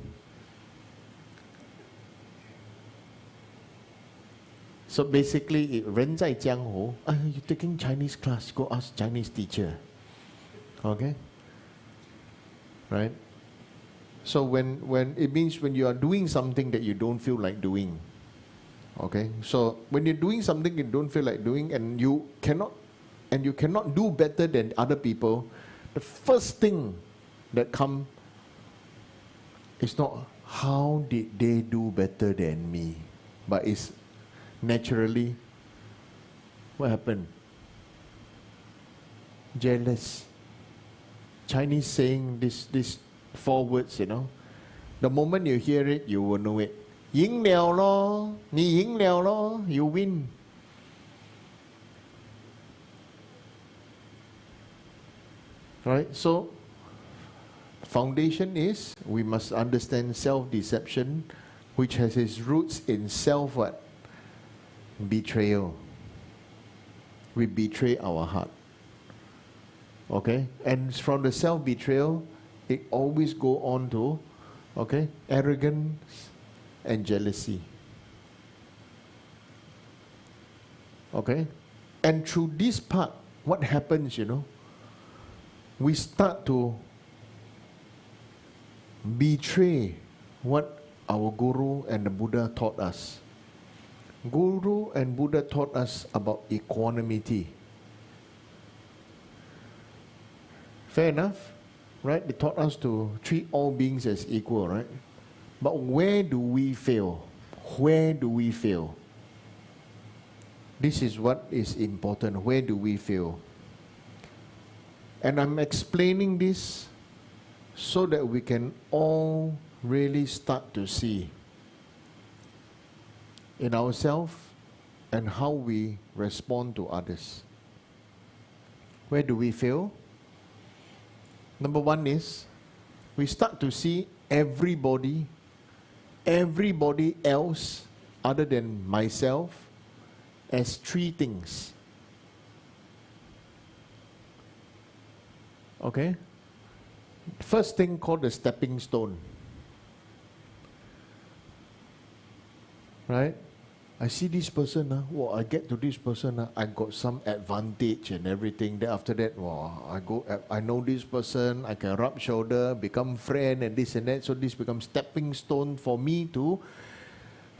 So basically, 人在江湖, you're taking Chinese class, go ask Chinese teacher. Okay? Right? So when it means when you are doing something that you don't feel like doing. Okay? So when you're doing something you don't feel like doing and you cannot do better than other people, the first thing that comes is not how did they do better than me, but it's naturally what happened? Jealous. Chinese saying this 4 words, you know. The moment you hear it, you will know it. 赢了咯, 你赢了咯, you win. Right? So, foundation is we must understand self-deception, which has its roots in self-what? Betrayal. We betray our heart. Okay? And from the self-betrayal, it always go on to, okay, arrogance and jealousy. Okay? And through this part, what happens, you know? We start to betray what our Guru and the Buddha taught us. Guru and Buddha taught us about equanimity. Fair enough, right? They taught us to treat all beings as equal, right? But where do we fail? Where do we fail? This is what is important. Where do we fail? And I'm explaining this so that we can all really start to see in ourselves and how we respond to others. Where do we fail? Number one is, we start to see everybody else other than myself as three things. Okay? First thing called the stepping stone. Right? I see this person, I get to this person, I got some advantage and everything. Then after that, I know this person, I can rub shoulder, become friend and this and that. So this becomes stepping stone for me to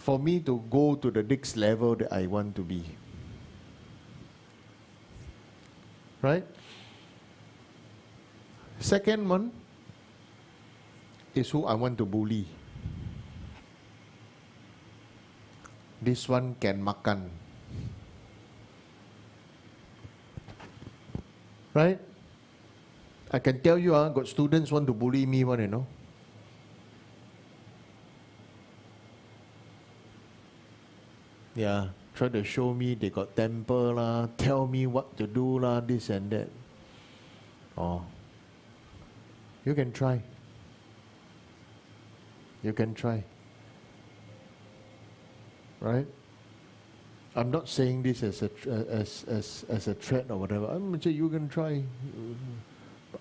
go to the next level that I want to be. Right? Second one is who I want to bully. This one can makan. Right? I can tell you, got students want to bully me one, you know. Yeah, try to show me they got temper lah, tell me what to do lah, this and that. Oh, you can try. You can try. Right? I'm not saying this as a threat or whatever. I'm saying you can try.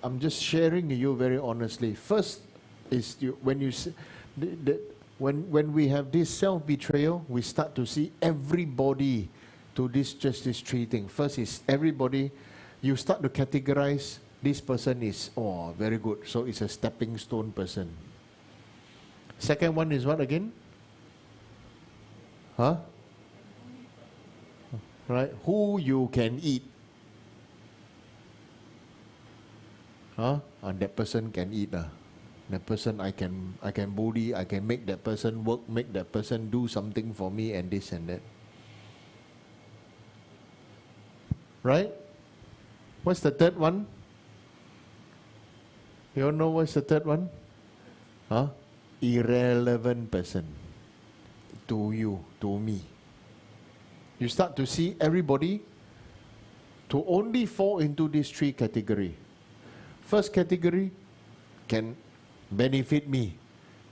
I'm just sharing to you very honestly. First is when we have this self-betrayal, we start to see everybody to just this three things. First is everybody, you start to categorize this person is very good, so it's a stepping stone person. Second one is what again? Huh? Right? Who you can eat. Huh? And that person can eat. That person I can bully, I can make that person work, make that person do something for me and this and that. Right? What's the third one? You all know what's the third one? Huh? Irrelevant person. To you, to me. You start to see everybody to only fall into these three categories. First category can benefit me.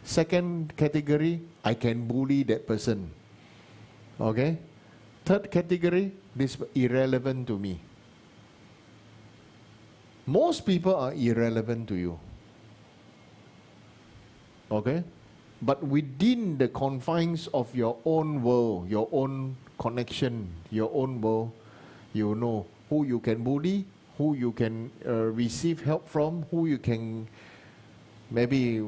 Second category, I can bully that person. Okay? Third category, this irrelevant to me. Most people are irrelevant to you. Okay? But within the confines of your own world, your own connection, your own world, you know who you can bully, who you can receive help from, who you can maybe.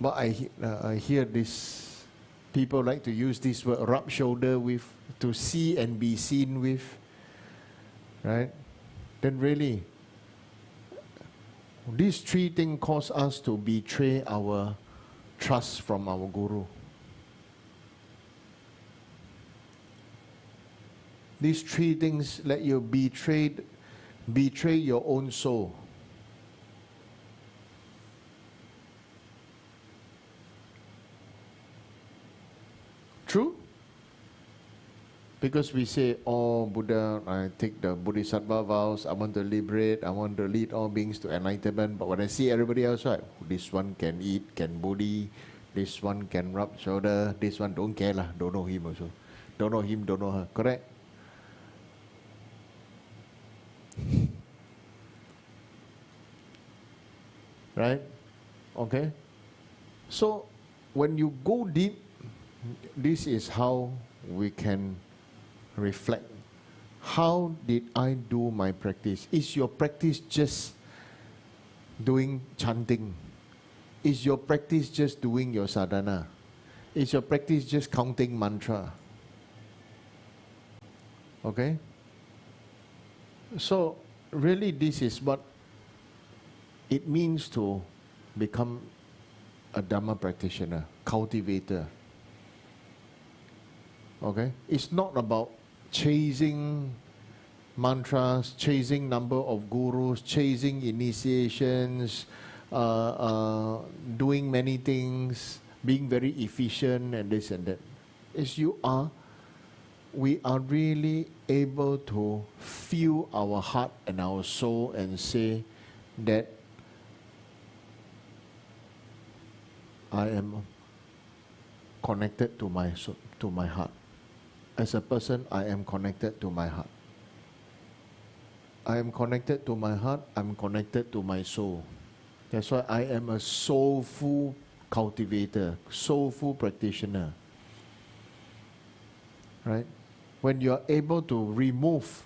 But I hear this, people like to use this word, rub shoulder with, to see and be seen with, right? Then really, these three things cause us to betray our trust from our Guru. These three things let you betray your own soul. True? Because we say, oh Buddha, I take the bodhisattva vows, I want to liberate, I want to lead all beings to enlightenment. But when I see everybody else, right, this one can eat, can bully, this one can rub shoulder, this one don't care lah, don't know him also. Don't know him, don't know her. Correct? Right? Okay? So, when you go deep, this is how we can reflect. How did I do my practice? Is your practice just doing chanting? Is your practice just doing your sadhana? Is your practice just counting mantra? Okay? So, really this is what it means to become a Dhamma practitioner, cultivator. Okay? It's not about chasing mantras, chasing number of gurus, chasing initiations, doing many things, being very efficient and this and that. As we are really able to feel our heart and our soul and say that I am connected to my soul, to my heart. As a person, I am connected to my heart. I am connected to my heart, I'm connected to my soul. That's why I am a soulful cultivator, soulful practitioner. Right? When you are able to remove,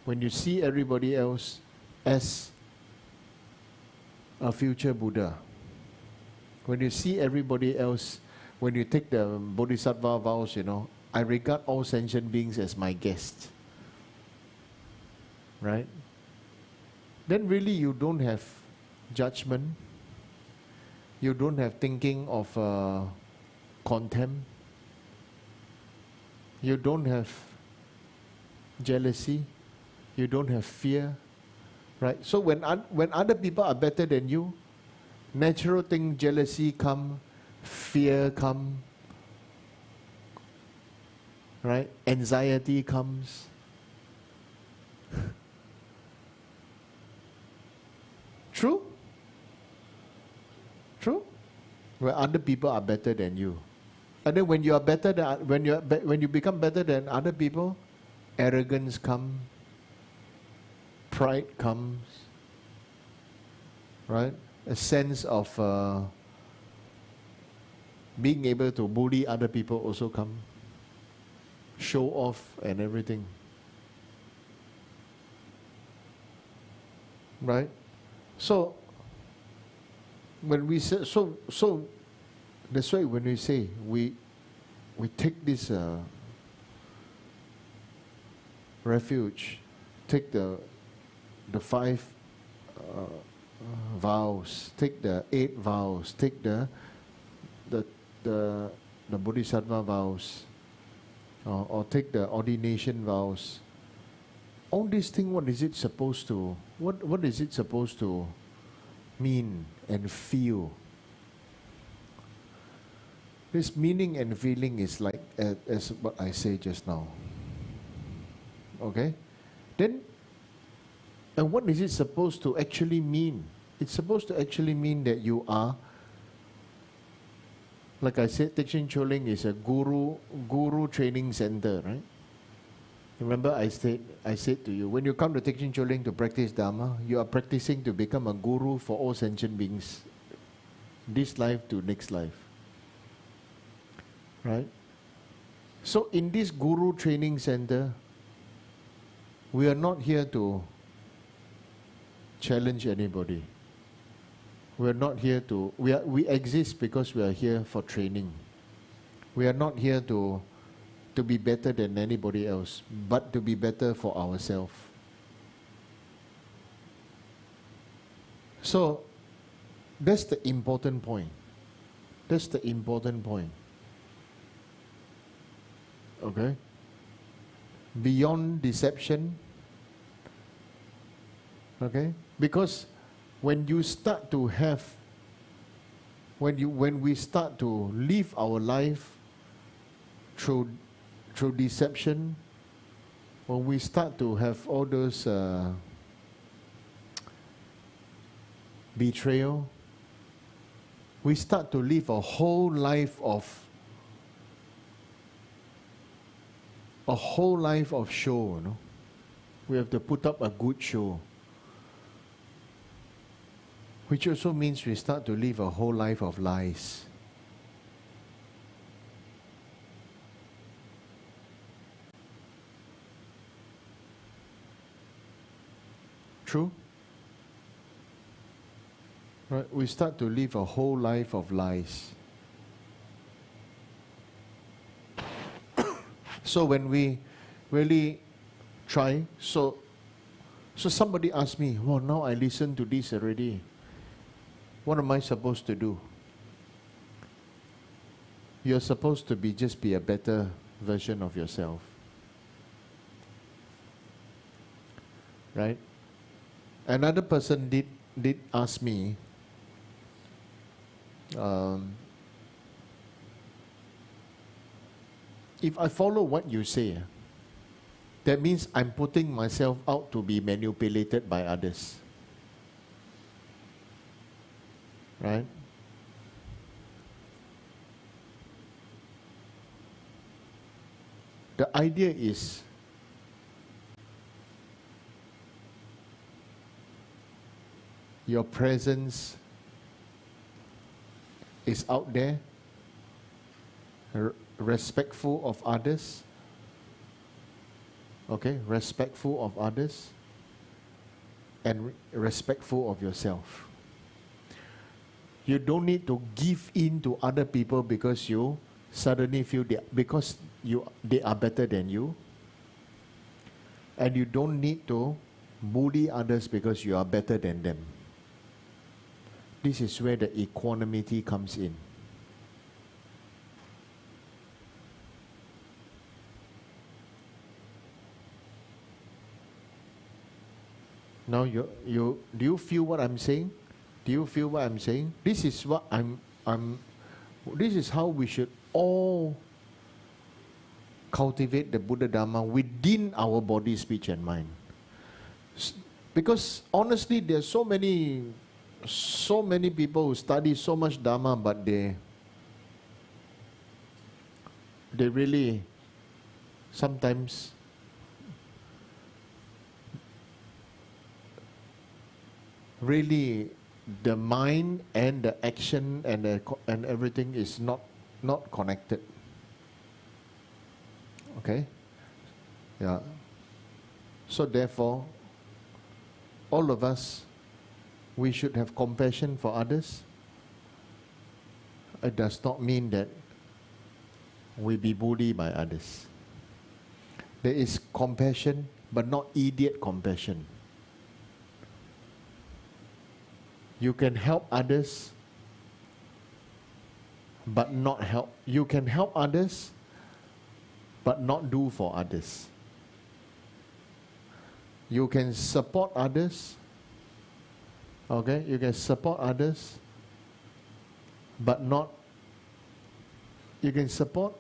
when you see everybody else as a future Buddha, when you see everybody else, when you take the bodhisattva vows, I regard all sentient beings as my guests. Right? Then really you don't have judgment, you don't have thinking of contempt, you don't have jealousy, you don't have fear, right? So when other people are better than you, natural thing, jealousy come, fear come, right? Anxiety comes. True? True? Where other people are better than you. And then when you are better than, when you become better than other people, arrogance comes, pride comes, right? A sense of being able to bully other people also comes. Show off and everything. Right? So when we say, so that's why when we say we take this refuge, take the 5 vows, take the 8 vows, take the bodhisattva vows, or take the ordination vows. All these things, what is it supposed to? What is it supposed to mean and feel? This meaning and feeling is like as what I say just now. Okay? Then, and what is it supposed to actually mean? It's supposed to actually mean that you are, like I said, Dec Dharma is a guru training center, right? Remember I said to you, when you come to Dec Dharma to practice Dharma, you are practicing to become a guru for all sentient beings, this life to next life. Right? So in this guru training center, we are not here to challenge anybody. We are not here to, we exist because we are here for training. We are not here to be better than anybody else, but to be better for ourselves. So that's the important point. That's the important point. Okay? Beyond deception. Okay? Because when you start to have, when we start to live our life through deception, when we start to have all those betrayal, we start to live a whole life of show, We have to put up a good show. Which also means we start to live a whole life of lies. True? Right? We start to live a whole life of lies. So when we really try, so somebody asked me, well, now I listen to this already. What am I supposed to do? You're supposed to just be a better version of yourself. Right? Another person did ask me, if I follow what you say, that means I'm putting myself out to be manipulated by others. Right? The idea is your presence is out there, respectful of others, okay, respectful of others, and respectful of yourself. You don't need to give in to other people because you suddenly feel they are better than you, and you don't need to bully others because you are better than them. This is where the equanimity comes in. Now do you feel what I'm saying? Do you feel what I'm saying? This is what this is how we should all cultivate the Buddha Dharma within our body, speech and mind. Because honestly, there are so many people who study so much Dharma, but they really sometimes really the mind and the action and everything is not connected. Okay? Yeah. So therefore, all of us, we should have compassion for others. It does not mean that we be bullied by others. There is compassion, but not idiot compassion. You can help others, but not help. You can help others, but not do for others. You can support others. Okay, you can support others, but not. You can support,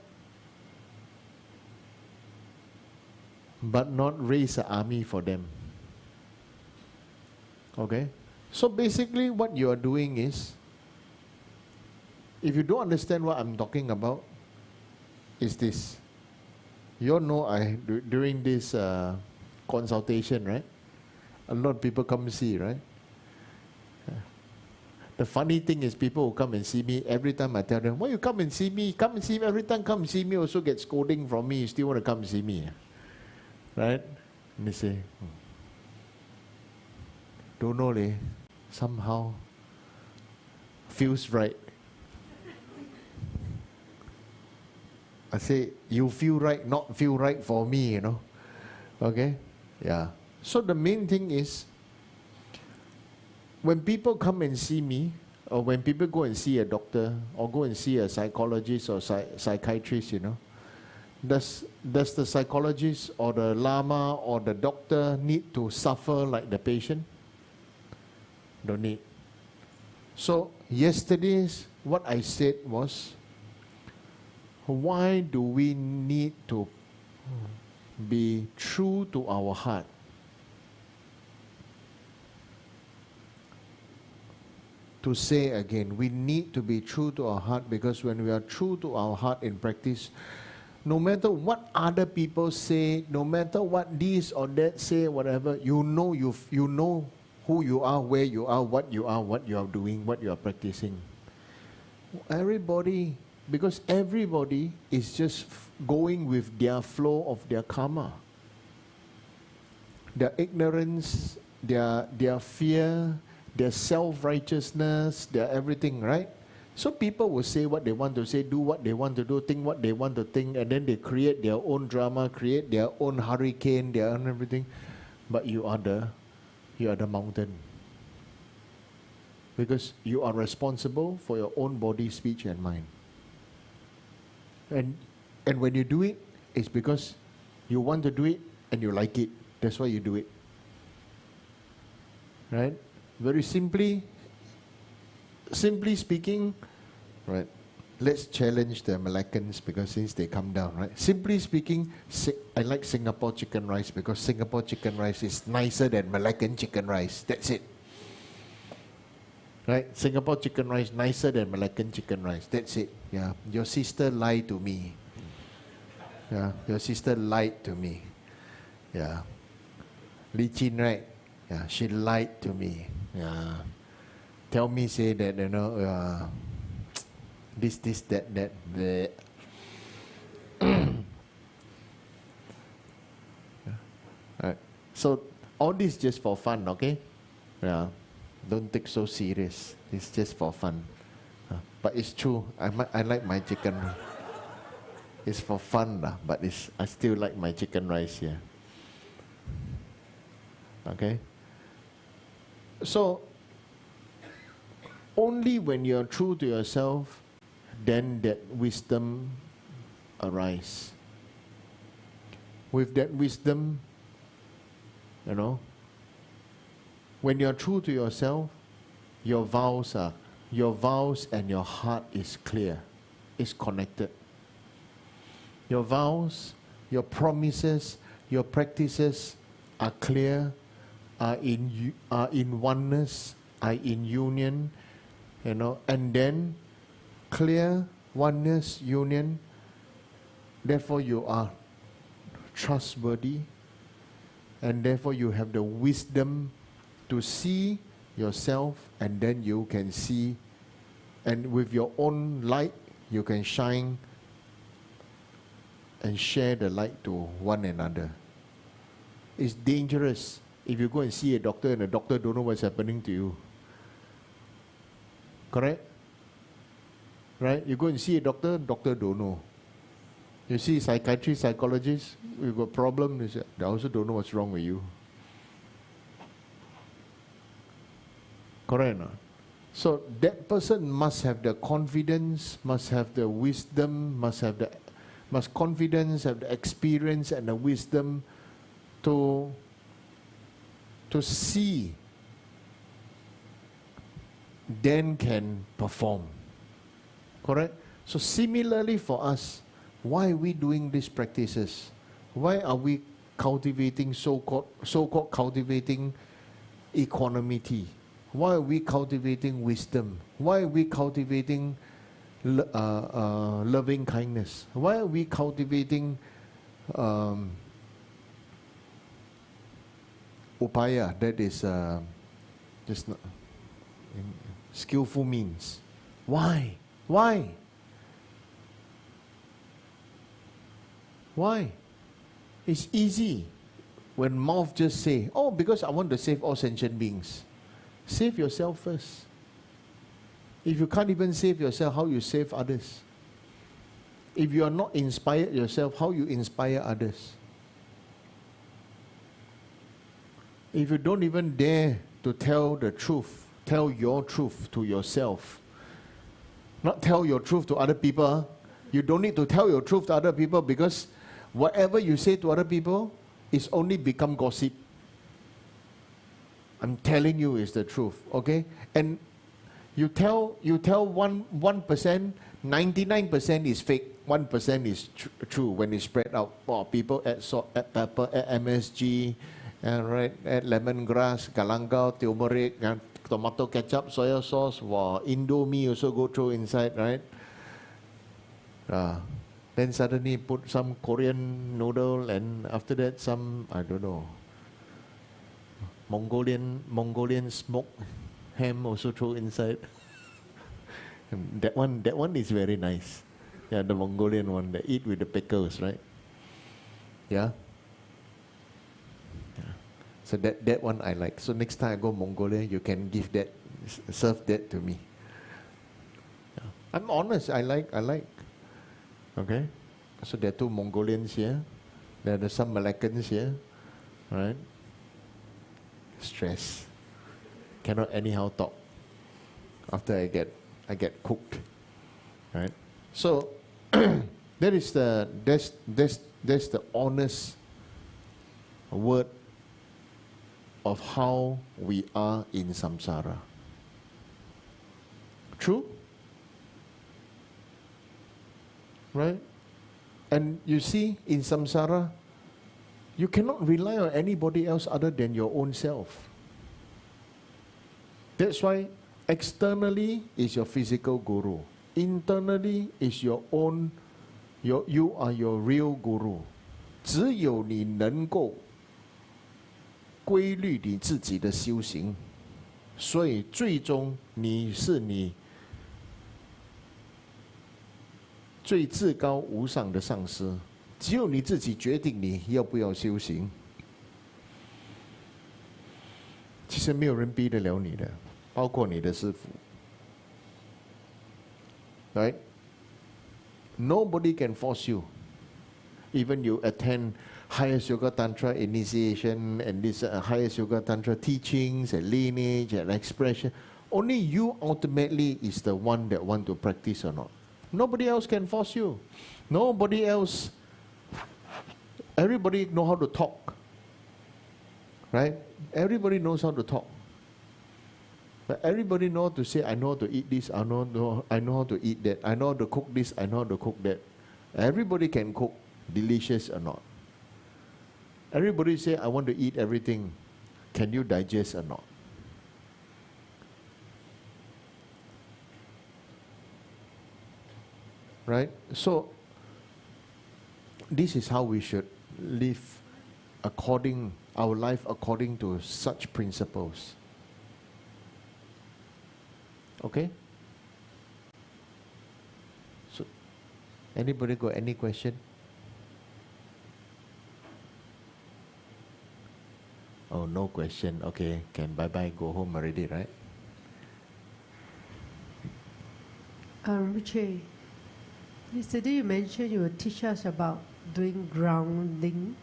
but not raise an army for them. Okay? So basically what you are doing is, if you don't understand what I'm talking about, is this. You all know during this consultation, right? A lot of people come see, right? The funny thing is people who come and see me, every time I tell them, why you come and see me? Come and see me. Every time come and see me also get scolding from me. You still want to come and see me. Right? And they say, don't know leh. Somehow feels right. I say, you feel right, not feel right for me, you know. Okay? Yeah. So the main thing is, when people come and see me, or when people go and see a doctor, or go and see a psychologist or psychiatrist, you know, does the psychologist or the lama or the doctor need to suffer like the patient? Don't need. So yesterday's what I said was, why do we need to be true to our heart? To say again, we need to be true to our heart, because when we are true to our heart in practice, no matter what other people say, no matter what this or that say, whatever, you know who you are, where you are, what you are doing, what you are practicing. Everybody, because everybody is just going with their flow of their karma. Their ignorance, their fear, their self-righteousness, their everything, right? So people will say what they want to say, do what they want to do, think what they want to think, and then they create their own drama, create their own hurricane, their own everything. But you are the mountain. Because you are responsible for your own body, speech and mind. And when you do it, It's because you want to do it and you like it. That's why you do it. Right? Very simply speaking, right? Let's challenge the Malaccans because since they come down, right? Simply speaking, I like Singapore chicken rice because Singapore chicken rice is nicer than Malaccan chicken rice. That's it. Right? Singapore chicken rice nicer than Malaccan chicken rice. That's it. Yeah. Your sister lied to me. Yeah. Your sister lied to me. Yeah. Li Chin, right? Yeah. She lied to me. Yeah. Tell me, say that, you know, this, that, bleh. Right. So all this just for fun, okay? Yeah. Don't take so serious. It's just for fun. But it's true. I like my chicken. It's for fun, but I still like my chicken rice here. Okay? So, only when you're true to yourself, then that wisdom arises. With that wisdom, you know, when you're true to yourself, your vows and your heart is clear, is connected. Your vows, your promises, your practices are clear, are in oneness, are in union, you know, and then clear oneness, union, therefore you are trustworthy, and therefore you have the wisdom to see yourself, and then you can see, and with your own light, you can shine and share the light to one another. It's dangerous if you go and see a doctor and the doctor don't know what's happening to you. Correct? Right? You go and see a doctor, doctor don't know. You see psychiatrist, psychologist, you got problem, they also don't know what's wrong with you. Correct or not? So that person must have the confidence, must have the wisdom, must confidence, have the experience and the wisdom to see, then can perform. Correct? So similarly for us, why are we doing these practices? Why are we cultivating so-called cultivating equanimity? Why are we cultivating wisdom? Why are we cultivating loving kindness? Why are we cultivating upaya, that is just skillful means? Why? Why? Why? It's easy when mouth just say, oh, because I want to save all sentient beings. Save yourself first. If you can't even save yourself, how you save others? If you are not inspired yourself, how you inspire others? If you don't even dare to tell the truth, tell your truth to yourself, not tell your truth to other people. You don't need to tell your truth to other people, because whatever you say to other people is only become gossip. I'm telling you is the truth, okay? And you tell 1%, 99% is fake, 1% is true when it's spread out. Oh, people add salt, add pepper, add MSG, right? Add lemongrass, galangao, turmeric, and tomato ketchup, soya sauce. Wow, Indomie also go through inside, right? Then suddenly put some Korean noodle, and after that some, I don't know, Mongolian smoked ham also throw inside. that one is very nice. Yeah, the Mongolian one, they eat with the pickles, right? Yeah. So that one I like. So next time I go Mongolia, you can give that, serve that to me. Yeah. I'm honest. I like. Okay. So there are two Mongolians here. There are some Malaccans here, right? Stress. Cannot anyhow talk. After I get cooked, right? So That's the honest word of how we are in samsara. True? Right? And you see, in samsara, you cannot rely on anybody else other than your own self. That's why externally is your physical guru. Internally is your own, you are your real guru. 只有你能够规律你自己的修行，所以最终你是你最至高无上的上师。只有你自己决定你要不要修行。其实没有人逼得了你的，包括你的师父。Right? Nobody can force you. Even you attend highest yoga tantra initiation and this highest yoga tantra teachings and lineage and expression, only you ultimately is the one that want to practice or not. Nobody else can force you. Nobody else. Everybody know how to talk, right? Everybody knows how to talk. But everybody know to say, I know how to eat this, I know how to eat that, I know how to cook this, I know how to cook that. Everybody can cook, delicious or not. Everybody say, I want to eat everything. Can you digest or not? Right? So, this is how we should live our life according to such principles. Okay? So, anybody got any question? Oh, no question. Okay, can bye-bye, go home already, right? Rinpoche, yesterday you mentioned you will teach us about doing grounding.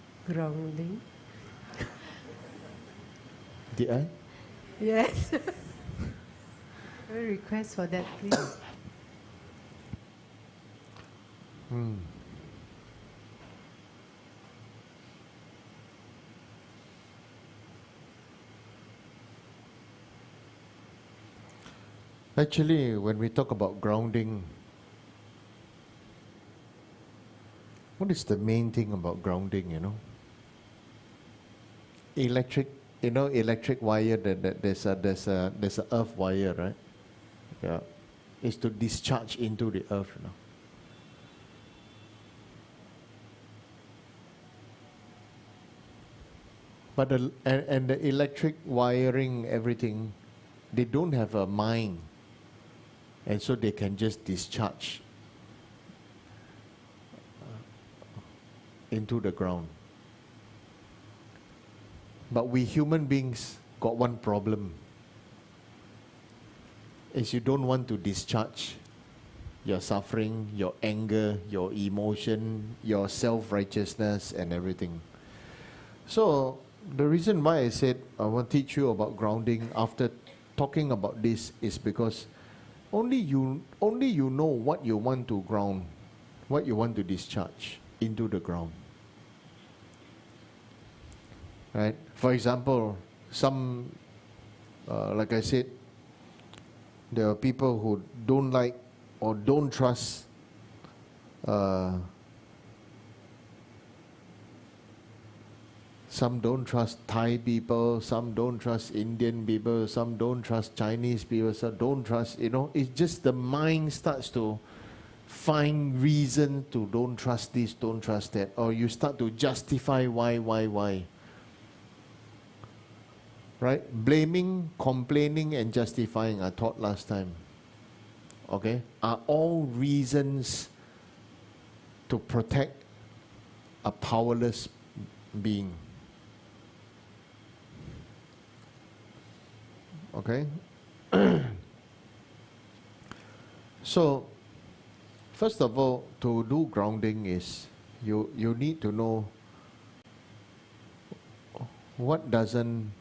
Did I? Yes. A request for that, please. Actually, when we talk about grounding, what is the main thing about grounding, you know? Electric wire, there's a earth wire, right? Yeah. It's to discharge into the earth, you know. But the electric wiring, everything, they don't have a mind. And so they can just discharge into the ground. But we human beings got one problem. Is you don't want to discharge your suffering, your anger, your emotion, your self-righteousness and everything. So the reason why I said I want to teach you about grounding after talking about this is because only you know what you want to ground, what you want to discharge into the ground. Right? For example, some, like I said, there are people who don't like or don't trust some don't trust Thai people, some don't trust Indian people, some don't trust Chinese people, some don't trust, you know, it's just the mind starts to find reason to don't trust this, don't trust that, or you start to justify why. Right? Blaming, complaining and justifying, I taught last time, okay, are all reasons to protect a powerless being. Okay? So, first of all, to do grounding is you need to know what doesn't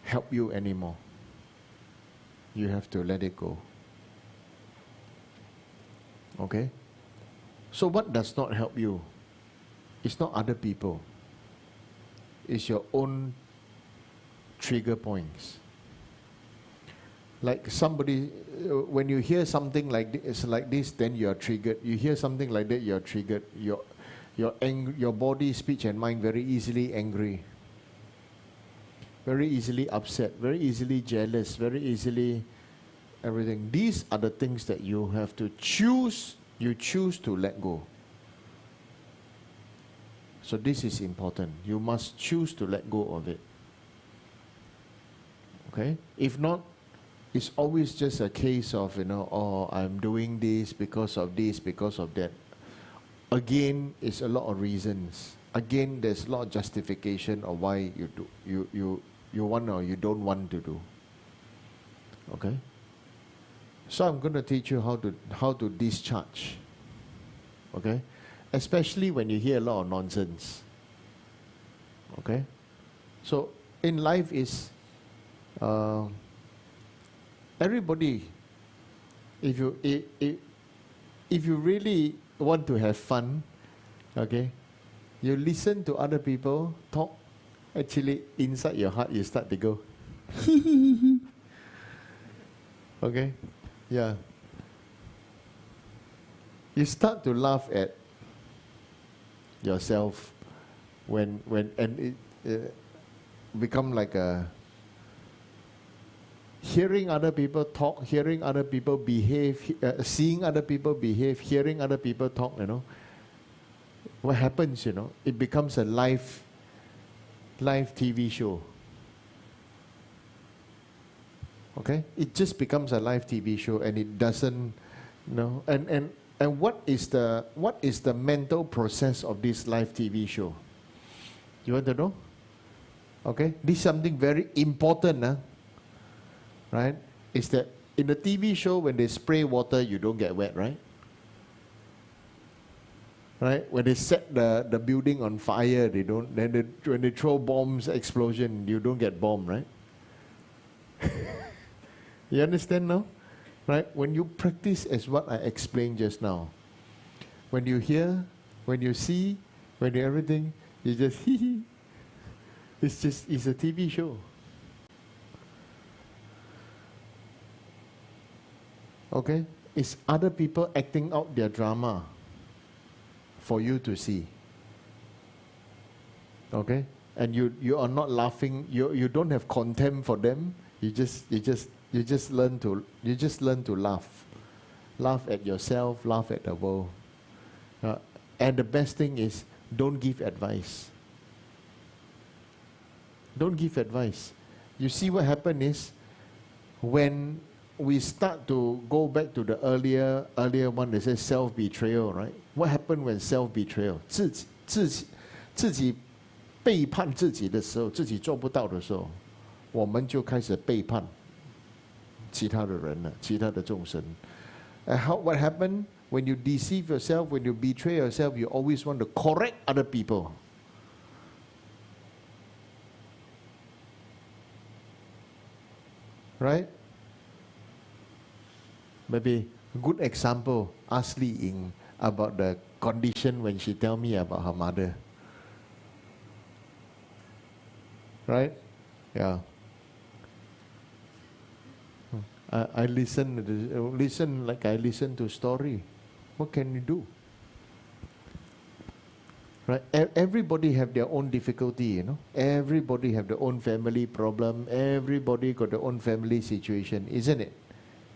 help you anymore. You have to let it go. Okay? So what does not help you? It's not other people. It's your own trigger points. Like somebody, when you hear something like this, then you are triggered. You hear something like that, you are triggered. Your body, speech and mind very easily angry. Very easily upset, very easily jealous, very easily everything. These are the things that you have to choose, you choose to let go. So this is important. You must choose to let go of it. Okay? If not, it's always just a case of, oh, I'm doing this, because of that. Again, it's a lot of reasons. Again, there's a lot of justification of why you want or you don't want to do. Okay? So I'm going to teach you how to discharge. Okay? Especially when you hear a lot of nonsense. Okay? So in life is everybody, if you really want to have fun, okay, you listen to other people talk. Actually, inside your heart, you start to go, okay, yeah. You start to laugh at yourself and it become like a hearing other people talk, hearing other people behave, seeing other people behave, hearing other people talk. What happens? It becomes a live TV show. Okay? It just becomes a live TV show, and it doesn't, and what is the mental process of this live TV show? You want to know? Okay? This is something very important, right? Is that in the TV show, when they spray water, you don't get wet, right? Right? When they set the building on fire, they don't. Then when they throw bombs, explosion, you don't get bomb, right? You understand now? Right? When you practice as what I explained just now, when you hear, when you see, when you everything, you just hee. It's a TV show. Okay? It's other people acting out their drama for you to see. Okay? And you are not laughing, you don't have contempt for them. You just learn to laugh. Laugh at yourself, laugh at the world. And the best thing is, don't give advice. Don't give advice. You see what happened is, when we start to go back to the earlier one that says self-betrayal, right? What happened when self-betrayal? 自己背叛自己的时候，自己做不到的时候，我们就开始背叛其他的人了，其他的众生。What happened when you deceive yourself, when you betray yourself? You always want to correct other people. Right? Maybe a good example, ask Li Ying about the condition when she tell me about her mother. Right? Yeah. I listen like I listen to story. What can you do? Right? Everybody have their own difficulty, Everybody have their own family problem. Everybody got their own family situation, isn't it?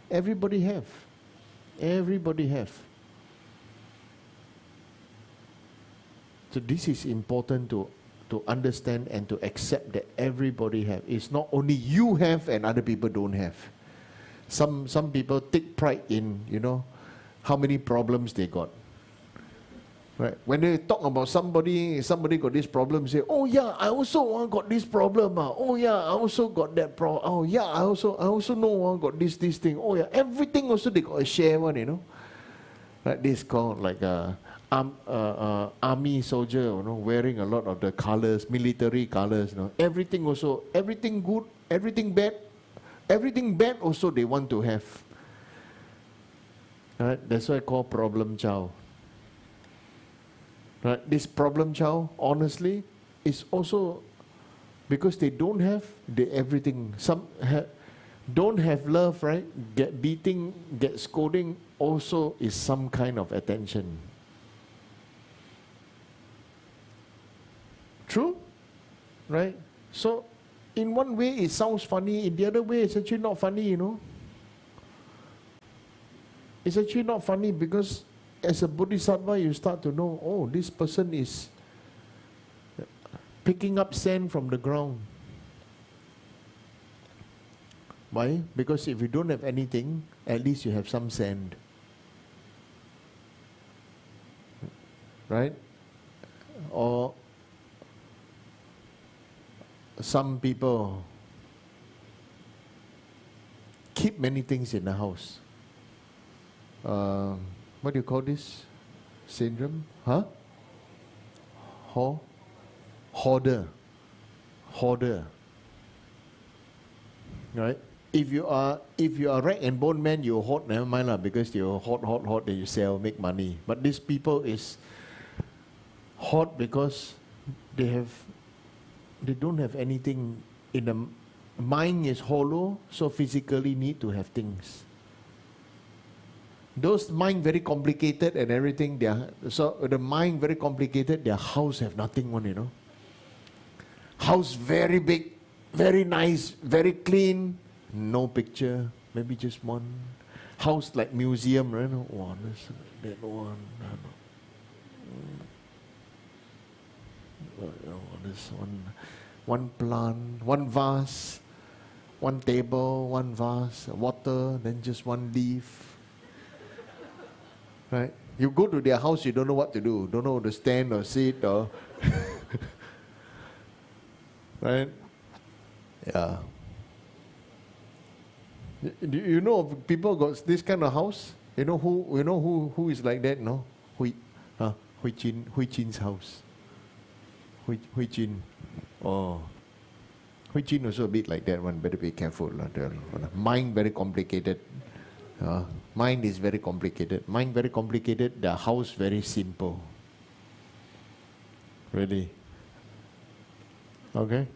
Everybody have. Everybody have. So this is important to understand and to accept that everybody have. It's not only you have and other people don't have. Some people take pride in, how many problems they got. Right? When they talk about somebody got this problem, say, oh yeah, I also got this problem. Oh yeah, I also got that problem. Oh yeah, I also know got this thing. Oh yeah, everything also they got a share one, Right? This is called like army soldier, wearing a lot of the colors, military colors. Everything also, everything good, everything bad also they want to have. Right? That's why I call problem child. Right? This problem child, honestly, is also because they don't have everything. Some don't have love, right? Get beating, get scolding also is some kind of attention. True? Right? So, in one way it sounds funny, in the other way it's actually not funny, you know. It's actually not funny because as a bodhisattva you start to know, oh, this person is picking up sand from the ground. Why? Because if you don't have anything, at least you have some sand. Right? Or some people keep many things in the house. What do you call this syndrome? Huh? Hoarder. Right? If you are rag and bone man, you hoard, never mind lah, because you hoard, then you sell, make money. But these people is hoard because they don't have anything in the mind is hollow, so physically need to have things. Those mind very complicated and everything, so the mind very complicated, their house have nothing one, you know. House very big, very nice, very clean, no picture, maybe just one. House like museum, right? Oh, that one. This one plant, one vase, one table, one vase, water, then just one leaf. Right? You go to their house, you don't know what to do. Don't know to stand or sit or... right? Yeah. You know people got this kind of house? You know who is like that, no? Hui Chin's house. Hui Chin. Oh. Hui Chin also a bit like that one, better be careful. Mind very complicated. Mind is very complicated. Mind very complicated, the house very simple. Really. Okay?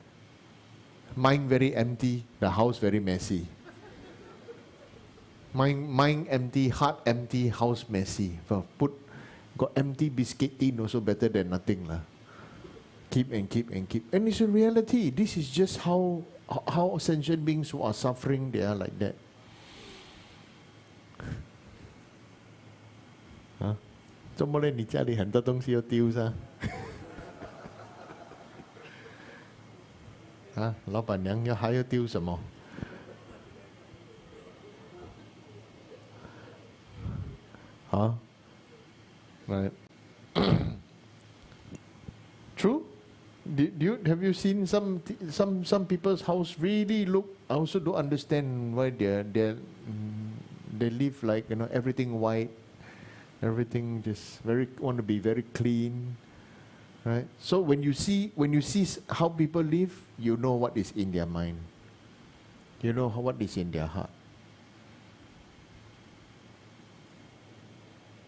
Mind very empty, the house very messy. Mind empty, heart empty, house messy. Got empty biscuit tin also better than nothing lah. Keep and keep and keep. And it's a reality. This is just how sentient beings who are suffering, they are like that. Huh? 怎么嘞？你家里很多东西要丢噻？啊，老板娘还要丢什么？啊 ？Right. True. Have you seen some people's house really look? I also don't understand why they live like, you know, everything white, everything just want to be very clean, right? So when you see how people live, you know what is in their mind. You know what is in their heart.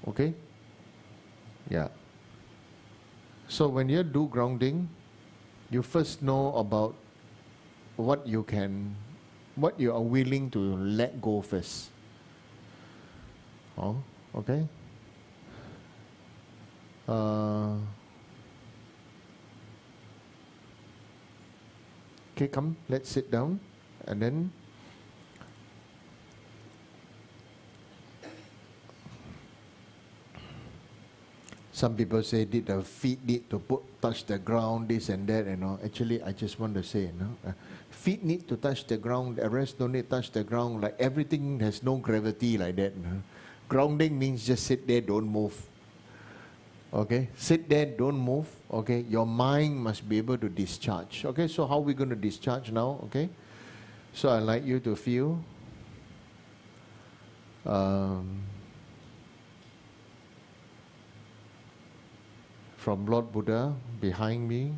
Okay? Yeah. So when you do grounding, you first know about what you are willing to let go first. Oh, okay. Okay, come, let's sit down, and then some people say, did the feet need to touch the ground, this and that, you know. Actually, I just want to say, you know, feet need to touch the ground, the rest don't need to touch the ground. Like everything has no gravity like that. You know? Grounding means just sit there, don't move. Okay, sit there, don't move. Okay, your mind must be able to discharge. Okay, so how are we going to discharge now? Okay, so I'd like you to feel from Lord Buddha, behind me,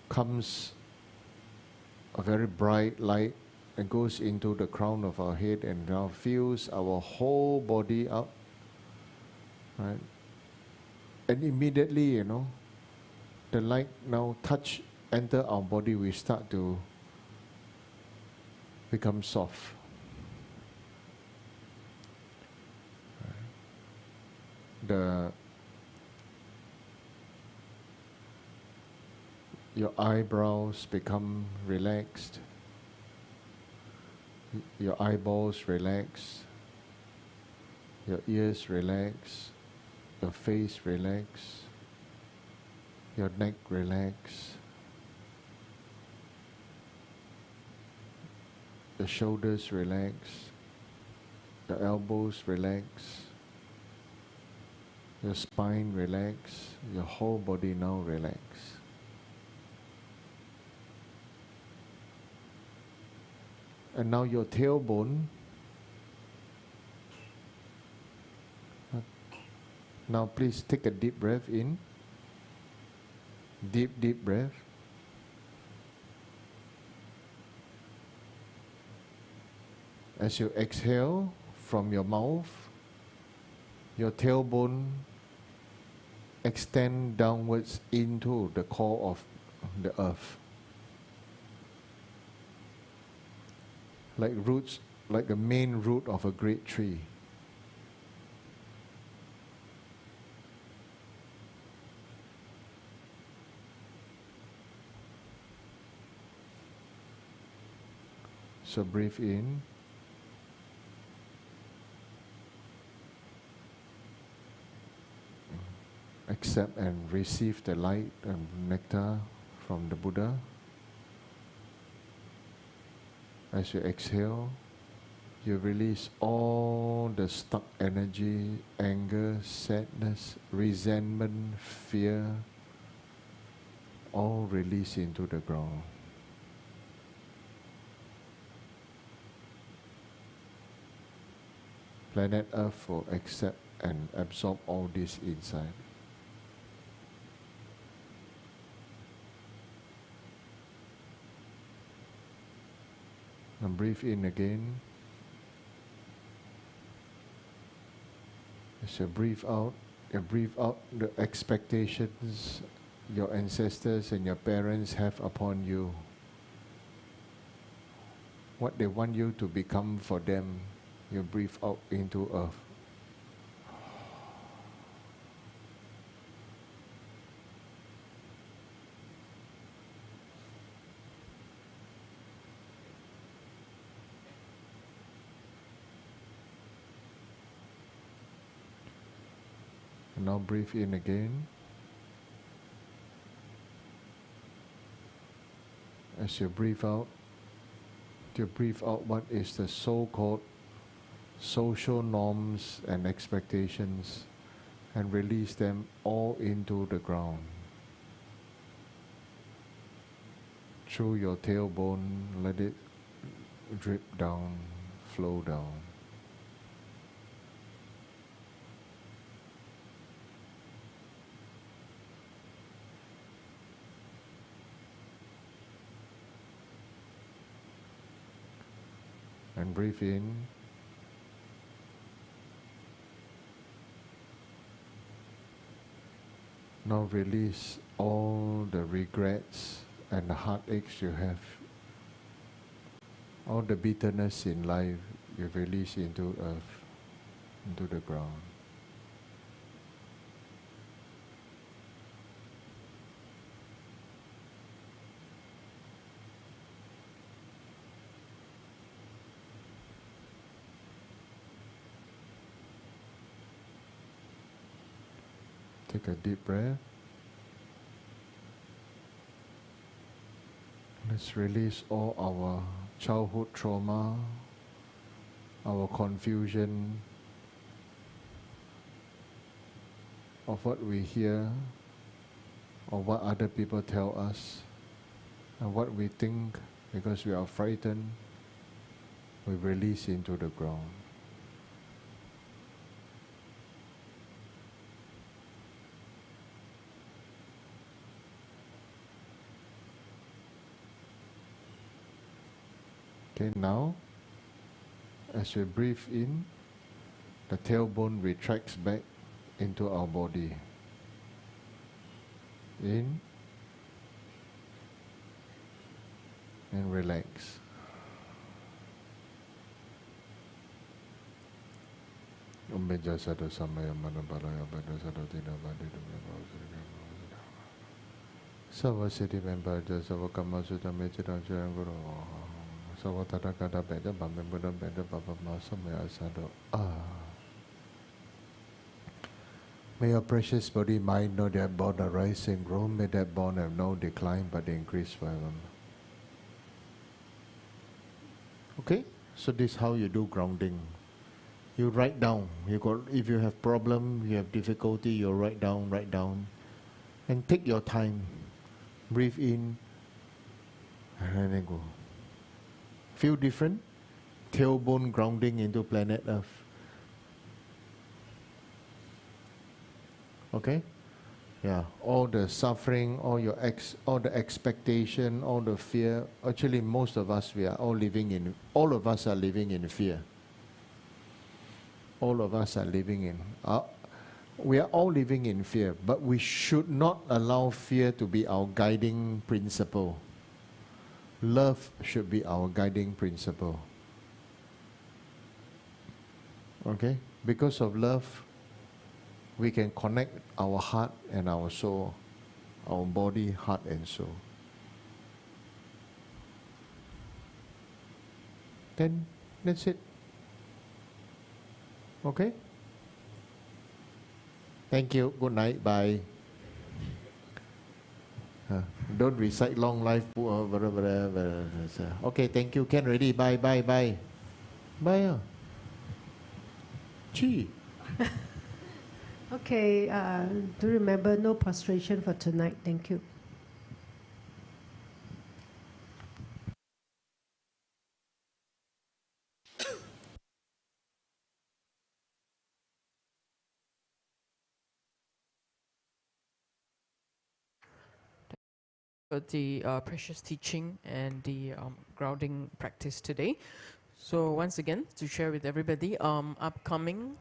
comes a very bright light and goes into the crown of our head and now fills our whole body up. Right? And immediately, you know, the light now enter our body, we start to become soft. Your eyebrows become relaxed, your eyeballs relax, your ears relax, your face relax, your neck relax, your shoulders relax, your elbows relax, your spine relax, your whole body now relax. And now your tailbone, now please take a deep breath in, deep breath. As you exhale from your mouth, your tailbone extend downwards into the core of the earth. Like roots, like the main root of a great tree. So breathe in. Accept and receive the light and nectar from the Buddha. As you exhale, you release all the stuck energy, anger, sadness, resentment, fear, all release into the ground. Planet Earth will accept and absorb all this inside. And breathe in again. As you breathe out the expectations your ancestors and your parents have upon you. What they want you to become for them, you breathe out into earth. Now breathe in again. As you breathe out what is the so-called social norms and expectations and release them all into the ground. Through your tailbone, let it drip down, flow down. And breathe in. Now release all the regrets and the heartaches you have. All the bitterness in life you release into earth, into the ground. Take a deep breath. Let's release all our childhood trauma, our confusion of what we hear or what other people tell us and what we think because we are frightened, we release into the ground. Okay, now, as we breathe in, the tailbone retracts back into our body. In and relax. Sawa Siddhi Member, Sawa Kama Sutta Mechita Guru, Sawa Tathagata Beda Bambe Buddha Beda Baba Masamaya Sado. May your precious body, mind know that born arise and grow. May that born have no decline but increase forever. Okay, so this is how you do grounding. You write down. If you have problem, you have difficulty, you write down, and take your time. Breathe in, and then go. Feel different? Tailbone grounding into planet Earth. Okay? Yeah, all the suffering, all the expectation, all the fear. Actually, most of us, all of us are living in fear. All of us are living in. We are all living in fear, but we should not allow fear to be our guiding principle. Love should be our guiding principle. Okay? Because of love, we can connect our heart and our soul, our body, heart and soul. Then that's it. Okay? Thank you. Good night. Bye. Don't recite long life. Okay, thank you. Ken, ready? Bye, bye, bye. Bye. Chi. Okay, do remember no prostration for tonight. Thank you. The precious teaching and the grounding practice today. So once again, to share with everybody, upcoming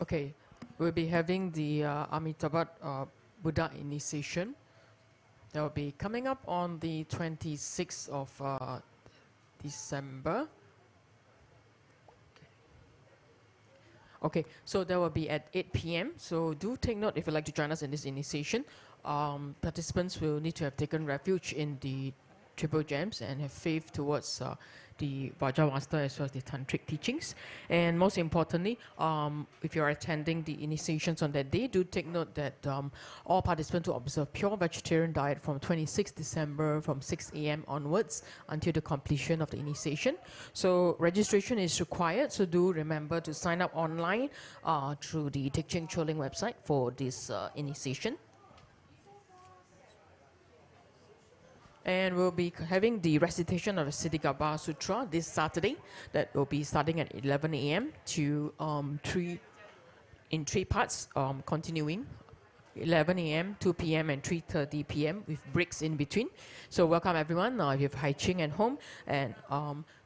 okay, we'll be having the Amitabha Buddha initiation. That will be coming up on the 26th of December. Okay, so that will be at 8 p.m. So do take note if you'd like to join us in this initiation. Participants will need to have taken refuge in the Triple Gems and have faith towards the Vajrayana as well as the Tantric teachings. And most importantly, if you're attending the initiations on that day, do take note that all participants will observe pure vegetarian diet from 26 December from 6 a.m. onwards until the completion of the initiation. So registration is required, so do remember to sign up online through the Dec 𝐼𝐴 website for this initiation. And we'll be having the recitation of the 𝐶𝐸𝐴𝐴 Sutra this Saturday. That will be starting at 11 a.m. to 3 parts, continuing 11 a.m., 2 p.m. and 3:30 p.m. with breaks in between. So welcome everyone. If you have Hai Ching at home, and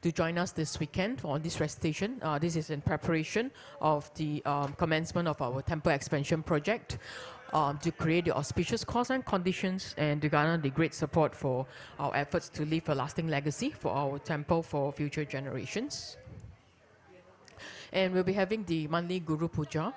to join us this weekend on this recitation. This is in preparation of the commencement of our temple expansion project. To create the auspicious cause and conditions and to garner the great support for our efforts to leave a lasting legacy for our temple for future generations. And we'll be having the monthly Guru Puja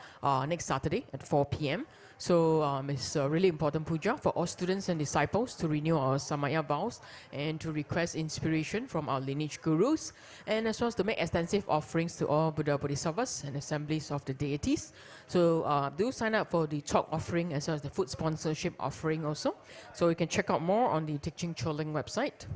next Saturday at 4 p.m. So it's a really important puja for all students and disciples to renew our Samaya vows and to request inspiration from our lineage gurus, and as well as to make extensive offerings to all Buddha Bodhisattvas and assemblies of the deities. So do sign up for the talk offering as well as the food sponsorship offering also. So you can check out more on the Dec 𝐼𝐴 website.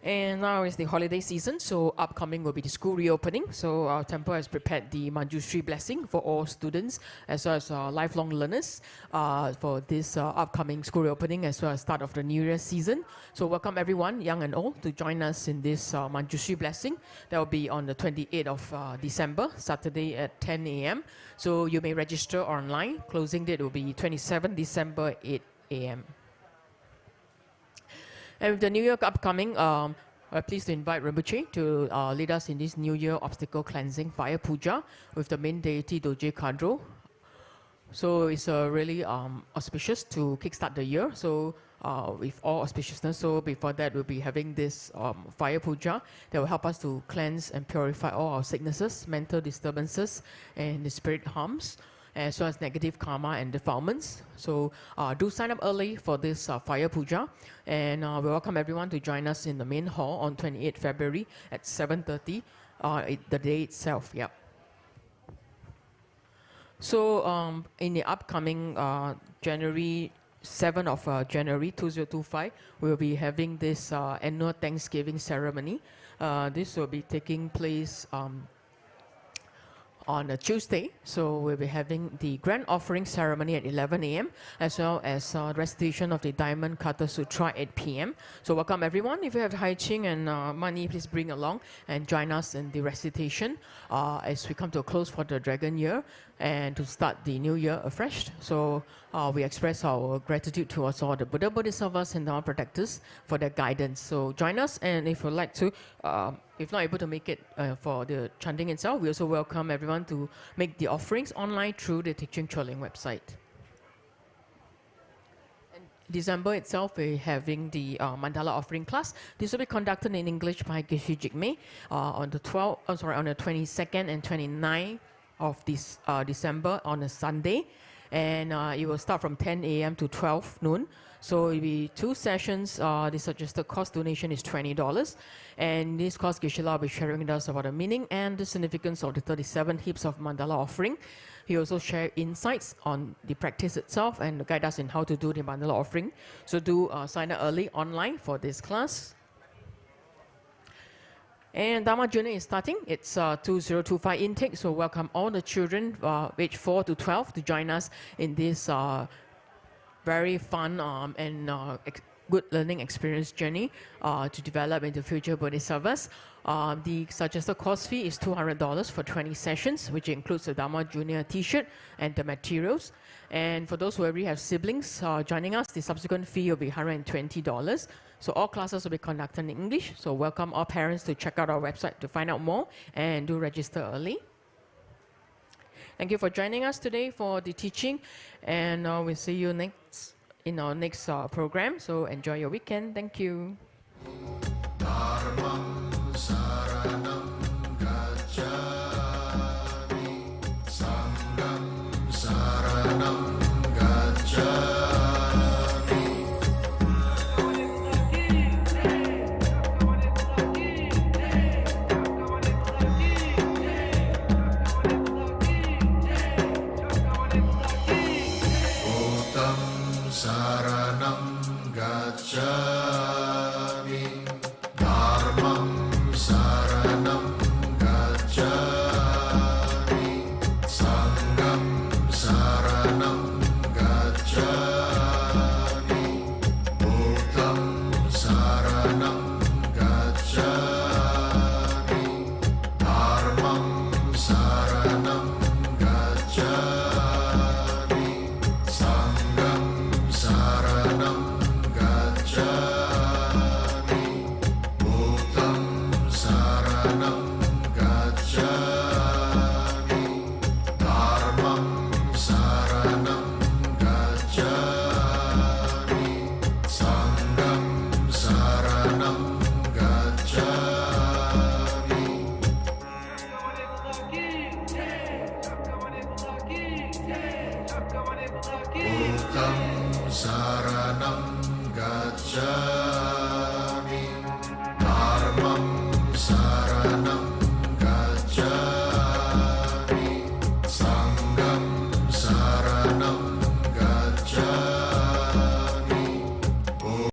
And now is the holiday season, so upcoming will be the school reopening. So our temple has prepared the Manjushri blessing for all students as well as lifelong learners for this upcoming school reopening as well as start of the New Year season. So welcome everyone, young and old, to join us in this Manjushri blessing. That will be on the 28th of December, Saturday at 10 a.m. So you may register online. Closing date will be 27 December, 8 a.m. And with the New Year upcoming, we're pleased to invite Rinpoche to lead us in this New Year obstacle cleansing fire puja with the main deity Doje Kadro. So it's really auspicious to kickstart the year. So with all auspiciousness, so before that we'll be having this fire puja that will help us to cleanse and purify all our sicknesses, mental disturbances, and the spirit harms, as well as negative karma and defilements. So do sign up early for this fire puja, and we welcome everyone to join us in the main hall on 28th February at 7:30, the day itself. Yeah. So in the upcoming January 7th of January 2025, we will be having this annual Thanksgiving ceremony. This will be taking place on a Tuesday. So we'll be having the grand offering ceremony at 11 a.m. as well as recitation of the Diamond Cutter Sutra at 8 p.m. So welcome everyone. If you have Hai Ching and money, please bring along and join us in the recitation as we come to a close for the Dragon Year and to start the new year afresh. So we express our gratitude towards all the Buddha, Bodhisattvas and Dharma protectors for their guidance. So join us, and if you'd like to, if not able to make it for the chanting itself, we also welcome everyone to make the offerings online through the Teaching Choling website. And December itself, we're having the Mandala offering class. This will be conducted in English by Geshe Jigme on the 22nd and 29th of this December on a Sunday, and it will start from 10 a.m. to 12 noon. So it will be 2 sessions. The suggested cost donation is $20, and this course Geshe-la will be sharing with us about the meaning and the significance of the 37 heaps of Mandala offering. He also share insights on the practice itself and guide us in how to do the Mandala offering. So do sign up early online for this class. And Dharma Journey is starting. It's 2025 intake, so welcome all the children age 4 to 12 to join us in this very fun and good learning experience journey to develop into future bodhisattvas. The suggested course fee is $200 for 20 sessions, which includes the Dharma Junior t-shirt and the materials. And for those who already have siblings joining us, the subsequent fee will be $120. So all classes will be conducted in English. So welcome all parents to check out our website to find out more and do register early. Thank you for joining us today for the teaching, and we'll see you in our next program. So enjoy your weekend. Thank you. Dharma